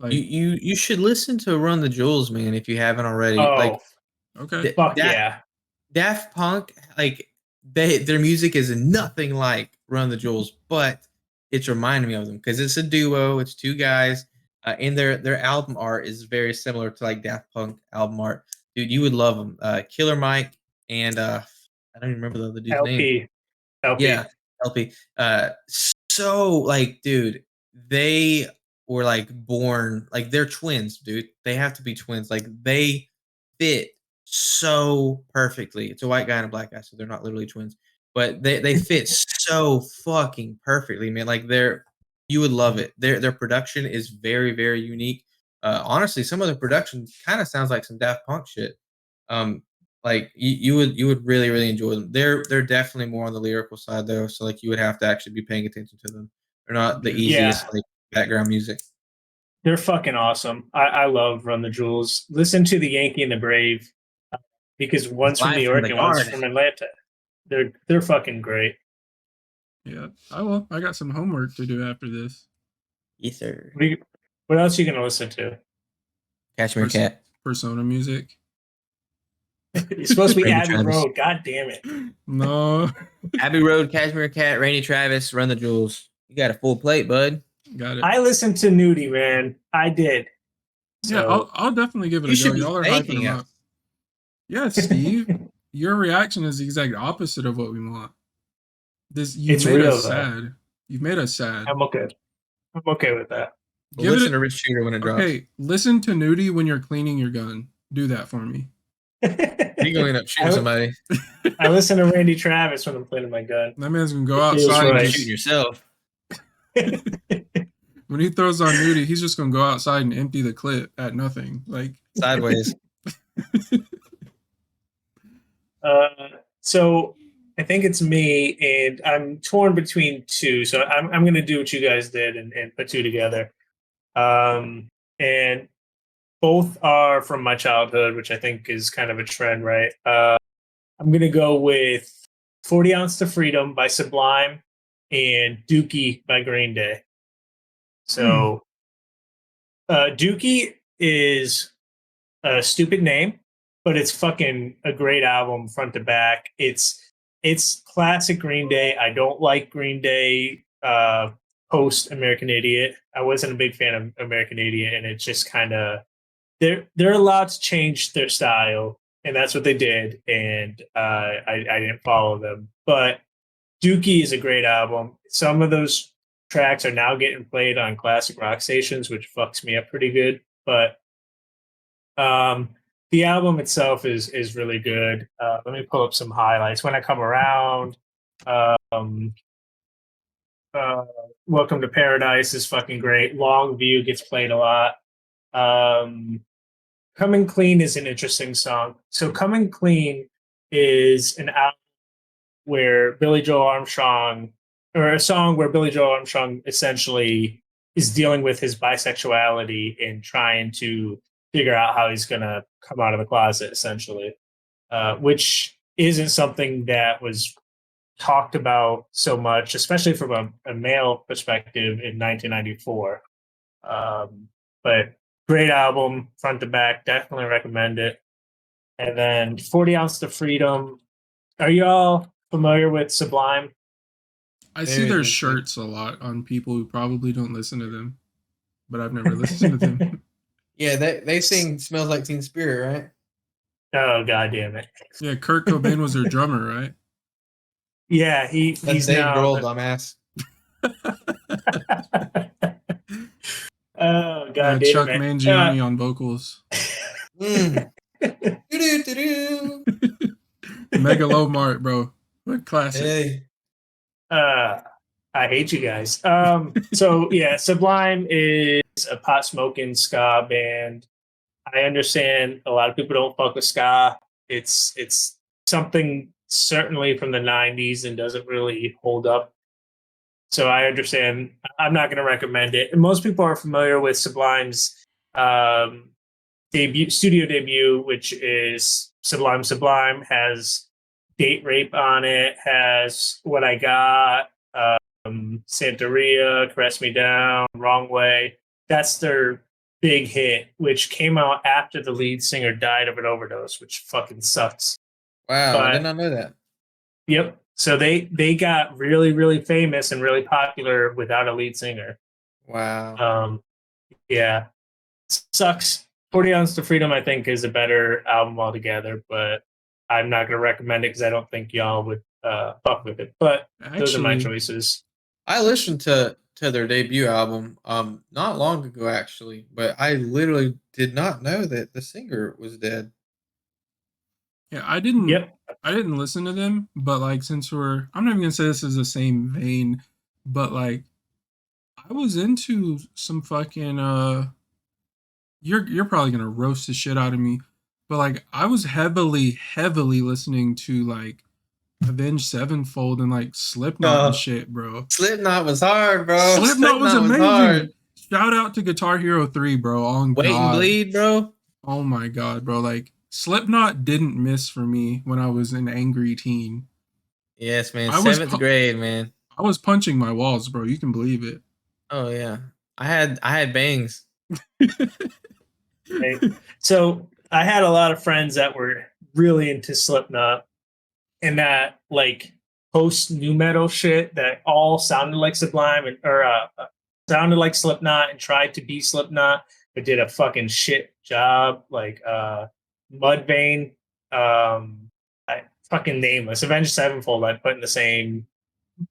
Like,
You should listen to Run the Jewels, man, if you haven't already.
Oh,
Like
okay,
fuck yeah.
Daft Punk, like their music is nothing like Run the Jewels, but it's reminding me of them because it's a duo. It's two guys, and their album art is very similar to like Daft Punk album art. Dude, you would love them. Killer Mike and I don't even remember the other dude's name.
LP.
Yeah, LP. So like, dude, they were like born like they're twins, dude. They have to be twins. Like they fit so perfectly. It's a white guy and a black guy, so they're not literally twins, but they fit so fucking perfectly, man. Like you would love it. Their production is very very unique. Honestly, some of the production kind of sounds like some Daft Punk shit. Um, like you would really really enjoy them. They're definitely more on the lyrical side though, so like you would have to actually be paying attention to them. They're not the easiest
Yeah.
like background music.
They're fucking awesome. I love Run the Jewels. Listen to the Yankee and the Brave, because one's from New
Live from
York
the
and one's
Garden.
from Atlanta. They're fucking great.
yeah, I will. I got some homework to do after this.
Yes, sir.
What else are you gonna listen to?
Cashmere Cat.
Persona music.
It's supposed to be
Randy
Abbey
Travis.
Road. God damn it.
No,
Abbey Road, Cashmere Cat, Randy Travis, Run the Jewels. You got a full plate, bud.
got it.
I listened to Nudie, man. I did.
Yeah,
So
I'll definitely give it
You
a go.
should be
Y'all are
thanking
hyping him
us.
up. Yeah, Steve, your reaction is the exact opposite of what we want. You've
It's
made
real,
us
though.
sad. You've made us sad.
I'm okay. I'm okay with that.
We'll listen to Rich Shooter when it drops.
Okay, listen to Nudie when you're cleaning your gun. Do that for me.
You're gonna end up shooting somebody.
I listen to Randy Travis when I'm cleaning my gun.
That man's gonna go
It feels
outside and
right.
Shooting yourself.
when he throws on Nudie, he's just gonna go outside and empty the clip at nothing. Like
Sideways.
So I think it's me, and I'm torn between two. So I'm going to do what you guys did and put two together. And both are from my childhood, which I think is kind of a trend, right? I'm going to go with 40 Ounce to Freedom by Sublime and Dookie by Green Day. So Dookie is a stupid name, but it's fucking a great album front to back. It's classic Green Day. I don't like Green Day post American Idiot. I wasn't a big fan of American Idiot, and it's just kind of they're allowed to change their style, and that's what they did. And I didn't follow them, but Dookie is a great album. Some of those tracks are now getting played on classic rock stations, which fucks me up pretty good. But the album itself is really good. Let me pull up some highlights. When I Come Around, Welcome to Paradise is fucking great. Long View gets played a lot. Coming Clean is an interesting song. So Coming Clean is an album where Billy Joe Armstrong, or a song where Billy Joe Armstrong essentially is dealing with his bisexuality and trying to figure out how he's going to come out of the closet, essentially, which isn't something that was talked about so much, especially from a male perspective in 1994. But great album, front to back, definitely recommend it. And then 40 Ounce to Freedom. Are y'all familiar with Sublime?
I see
Very
their
good.
shirts a lot on people who probably don't listen to them, but I've never listened to them.
Yeah, they sing "Smells Like Teen Spirit," right?
Oh, God damn it.
Yeah, Kurt Cobain was their drummer, right?
Yeah,
That's
he's
Dave
now.
Grohl, dumbass.
Oh, God
Yeah,
damn
Chuck
it.
Mangione on vocals.
Mm. Doo-doo-doo-doo.
Megalomart, bro. What classic.
Hey.
I hate you guys. So yeah, Sublime is a pot smoking ska band. I understand a lot of people don't fuck with ska. It's something certainly from the '90s and doesn't really hold up. So I understand. I'm not going to recommend it. And most people are familiar with Sublime's studio debut, which is Sublime. Sublime has Date Rape on it. Has What I Got. Santeria, Caress Me Down, Wrong Way. That's their big hit, which came out after the lead singer died of an overdose, which fucking sucks.
Wow, I
But
did not know that.
yep. So they got really, really famous and really popular without a lead singer.
Wow.
Yeah. Sucks. 40 Ounce to Freedom, I think, is a better album altogether, but I'm not gonna recommend it because I don't think y'all would fuck with it. But those are my
Actually,
choices.
I listened to their debut album not long ago actually, but I literally did not know that the singer was dead.
yeah, I didn't
Yep.
listen to them, but like since I'm not even gonna say this is the same vein, but like I was into some fucking you're probably gonna roast the shit out of me, but like I was heavily listening to like Avenged Sevenfold and like Slipknot and shit, bro.
Slipknot was hard, bro.
Slipknot was amazing.
hard.
Shout out to Guitar Hero 3, bro. On
Wait and
God.
Bleed, bro.
Oh my God, bro. Like Slipknot didn't miss for me when I was an angry teen.
Yes, man.
I was
7th grade, man.
I was punching my walls, bro. You can believe it.
Oh yeah. I had bangs.
Right. So I had a lot of friends that were really into Slipknot and that like post new metal shit that all sounded like Sublime or sounded like Slipknot and tried to be Slipknot, but did a fucking shit job. Like Mudvayne, I fucking nameless. Avenged Sevenfold, I put in the same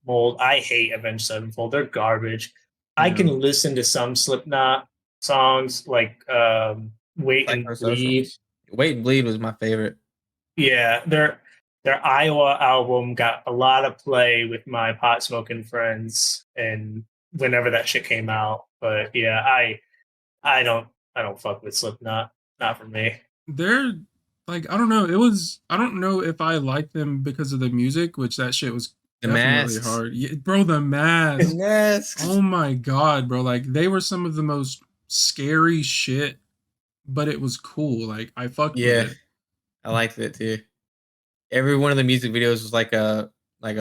mold. I hate Avenged Sevenfold. They're garbage. I can listen to some Slipknot songs like Wait and
Psychosocial.
Bleed.
Wait and Bleed was my favorite.
Yeah, their Iowa album got a lot of play with my pot smoking friends and whenever that shit came out. But yeah, I don't fuck with Slipknot. Not for me.
They're like I don't know if I like them because of the music, which that shit was
The
definitely
Masks.
hard. Yeah, bro, the Masks.
The Masks.
Oh my God, bro. Like they were some of the most scary shit, but it was cool. Like I fucked with it.
I liked it too. Every one of the music videos was like a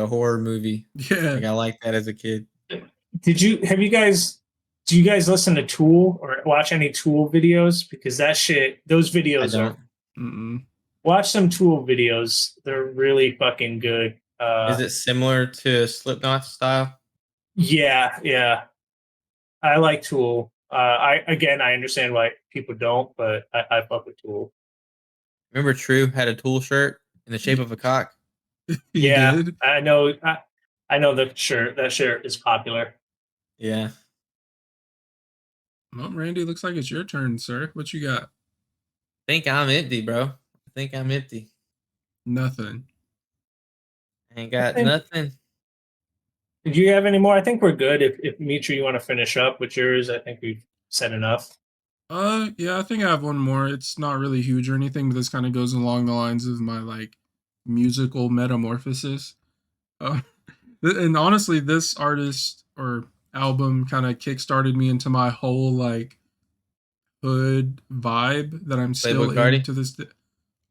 horror movie.
Yeah.
Like I liked that as a kid.
Do you guys listen to Tool or watch any Tool videos? Because those
I
videos
don't.
watch some Tool videos. They're really fucking good.
Is it similar to Slipknot style?
Yeah. I like Tool. I understand why people don't, but I fuck with Tool.
Remember True had a Tool shirt in the shape of a cock?
He did?
I know. I know the shirt. That shirt is popular.
Yeah.
Well, Randy, looks like it's your turn, sir. What you got?
I think I'm empty, bro. I think I'm empty.
Nothing.
I ain't got nothing.
Did you have any more? I think we're good. If Mitra, you want to finish up with yours, I think we've said enough.
Yeah, I think I have one more. It's not really huge or anything, but this kind of goes along the lines of my like musical metamorphosis. Uh, and honestly, this artist or album kind of kickstarted me into my whole like hood vibe that I'm
Playboy
still in
Cardi.
to this day.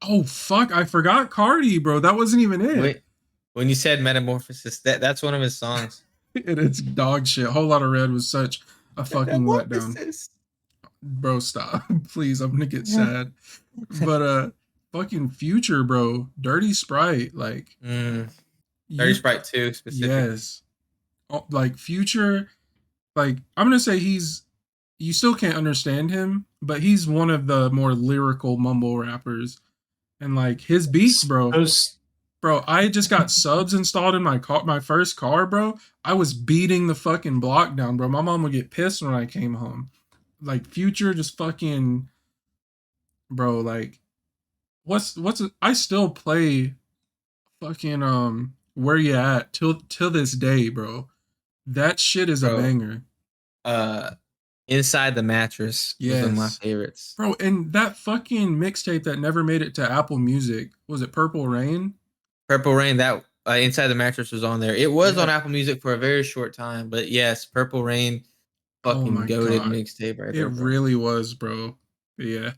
Oh fuck, I forgot Cardi, bro. That wasn't even it.
Wait, when you said Metamorphosis, that's one of his songs.
And it's dog shit. Whole Lot of Red was such a fucking letdown.
Metamorphosis.
Bro, stop. Please, I'm gonna get sad. But fucking Future, bro. Dirty Sprite, like
Dirty
you
Sprite 2 specifically.
yes. Oh, like Future, like I'm gonna say you still can't understand him, but he's one of the more lyrical mumble rappers. And like his beats, bro.
Those
Bro, I just got subs installed in my car, my first car, bro. I was beating the fucking block down, bro. My mom would get pissed when I came home. Like Future just fucking, bro, like I still play fucking Where You At till this day, bro. That shit is a
Bro,
banger.
Inside the Mattress was one of my
Yes.
favorites.
Bro, and that fucking mixtape that never made it to Apple Music, was it Purple Rain?
Purple Rain, that Inside the Mattress was on there. It was on
Yeah.
Apple Music for a very short time, but yes, Purple Rain,
Oh
fucking
my
goated
god.
mixtape right
It
there, bro.
really was, bro. But yeah.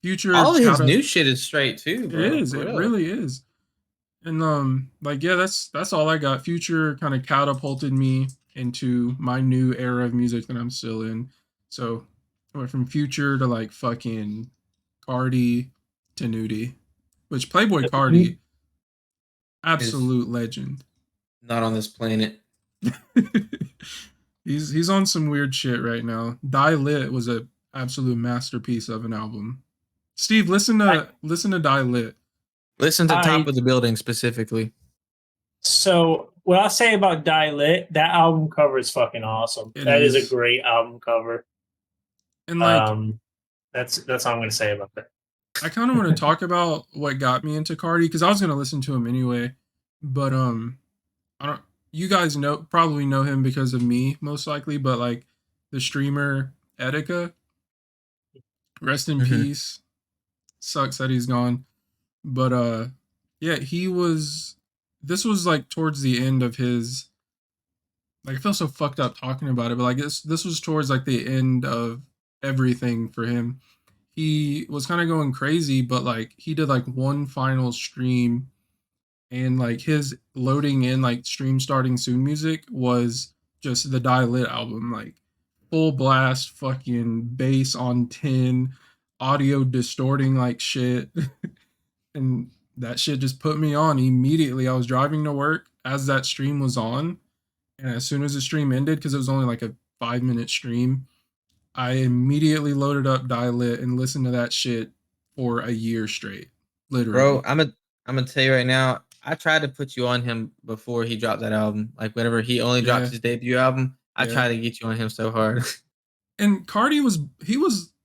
Future
All of his
kinda-
new shit is straight too,
It
bro.
is.
For
It
real.
really is. And like yeah, that's all I got. Future kind of catapulted me into my new era of music that I'm still in. So I went from Future to like fucking Cardi to Nudie, which Playboy Cardi, absolute legend.
Not on this planet.
He's on some weird shit right now. Die Lit was a absolute masterpiece of an album. Steve, listen to Die Lit.
Listen to
I-
Top of the Building specifically.
So what I'll say about Die Lit, that album cover is fucking awesome.
It
That is
is.
a great album cover.
And like
That's all I'm gonna say about that.
I kind of want to talk about what got me into Cardi because I was gonna listen to him anyway, but I don't. You guys probably know him because of me most likely, but like the streamer Etika, rest in
Mhm.
peace. Sucks that he's gone, but yeah, he was. This was like towards the end of his. Like I feel so fucked up talking about it, but like this was towards like the end of everything for him. He was kind of going crazy, but like he did like one final stream, and like his loading in like stream starting soon music was just the Die Lit album, like full blast, fucking bass on 10, audio distorting like shit, and that shit just put me on immediately. I was driving to work as that stream was on, and as soon as the stream ended, because it was only like a 5-minute stream, I immediately loaded up Die Lit and listened to that shit for a year straight. Literally.
Bro, I'm gonna tell you right now, I tried to put you on him before he dropped that album. Like whenever he only dropped
Yeah.
his debut album, I
Yeah.
tried to get you on him so hard.
And Cardi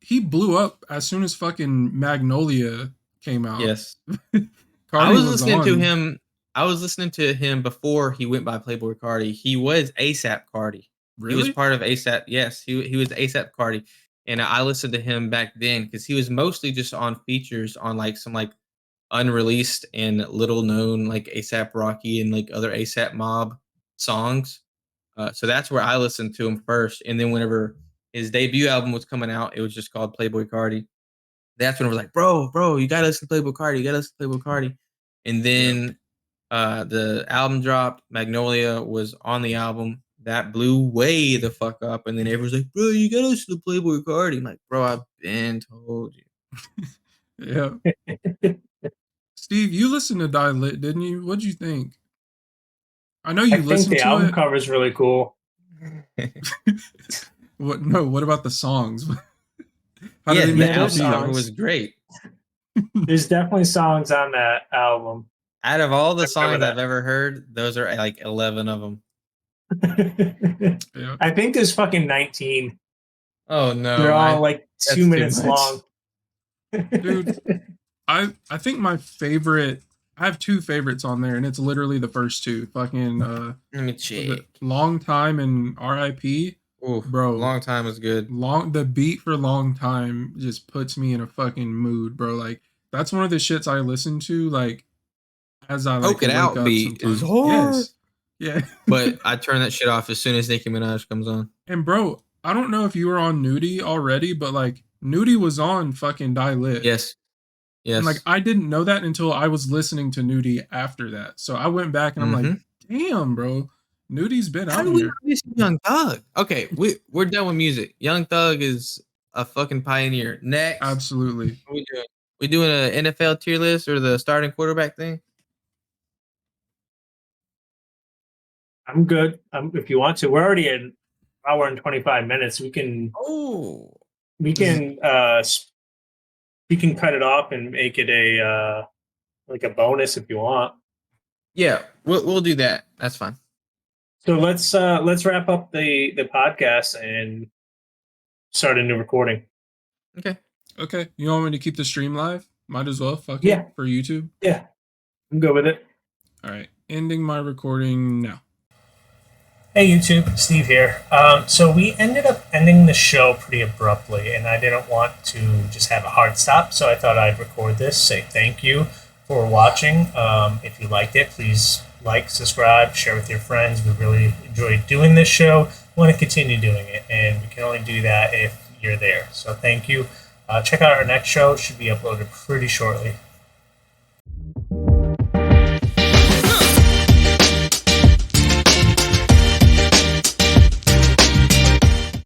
he blew up as soon as fucking Magnolia came out.
Yes.
Cardi
I was listening to
on.
him. I was listening to him before he went by Playboy Cardi. He was ASAP Cardi.
Really?
He was part of ASAP. Yes, he was ASAP Cardi, and I listened to him back then because he was mostly just on features on like some like unreleased and little known like ASAP Rocky and like other ASAP Mob songs. So that's where I listened to him first, and then whenever his debut album was coming out, it was just called Playboy Cardi. That's when it was like, bro, you gotta listen to Playboy Cardi, you gotta listen to Playboy Cardi, and then the album dropped. Magnolia was on the album. That blew way the fuck up. And then everyone's like, bro, you gotta listen to Playboy Cardi. I'm like, bro, I've been told you.
Yeah. Steve, you listened to Die Lit, didn't you? What'd you think? I know you
I think
listened
the
to
album
it.
cover is really cool.
What about the songs? How
Yeah,
do they
the
make you
album
those
cover
feel?
was great.
There's definitely songs on that album.
Out of all the
I remember
songs
that.
I've ever heard, those are like 11 of them.
Yeah.
I think there's fucking 19.
Oh, no.
They're all like
that's
2
too
minutes
much.
long.
Dude, I think my favorite. I have two favorites on there, and it's literally the first two. Fucking
Let me check.
Long Time and R.I.P.
Oof,
Bro.
Long Time was good.
The beat for Long Time just puts me in a fucking mood, bro. Like that's one of the shits I listen to. Like as I
Poke It
wake
Out
up
beat is
sometimes.
hard.
Yes. Yeah.
But I turn that shit off as soon as Nicki Minaj comes on.
And bro, I don't know if you were on Nudie already, but like Nudie was on fucking Die Lit.
Yes. Yes.
And like I didn't know that until I was listening to Nudie after that. So I went back and I'm like, damn, bro, Nudie's been
How
out
do we
here.
not miss Young Thug? Okay, we're done with music. Young Thug is a fucking pioneer. Next.
Absolutely.
What we doing? We doing an NFL tier list or the starting quarterback thing?
I'm good. If you want to, we're already at an hour and 25 minutes. We can cut it off and make it a like a bonus if you want.
Yeah, we'll do that. That's fine.
So let's wrap up the podcast and start a new recording.
Okay.
You want me to keep the stream live? Might as well. Fuck
Yeah.
it, for YouTube.
Yeah, I'm good with it.
All right. Ending my recording now.
Hey YouTube, Steve here. So we ended up ending the show pretty abruptly, and I didn't want to just have a hard stop, so I thought I'd record this, say thank you for watching. If you liked it, please like, subscribe, share with your friends. We really enjoyed doing this show. We want to continue doing it, and we can only do that if you're there. So thank you. Check out our next show. It should be uploaded pretty shortly.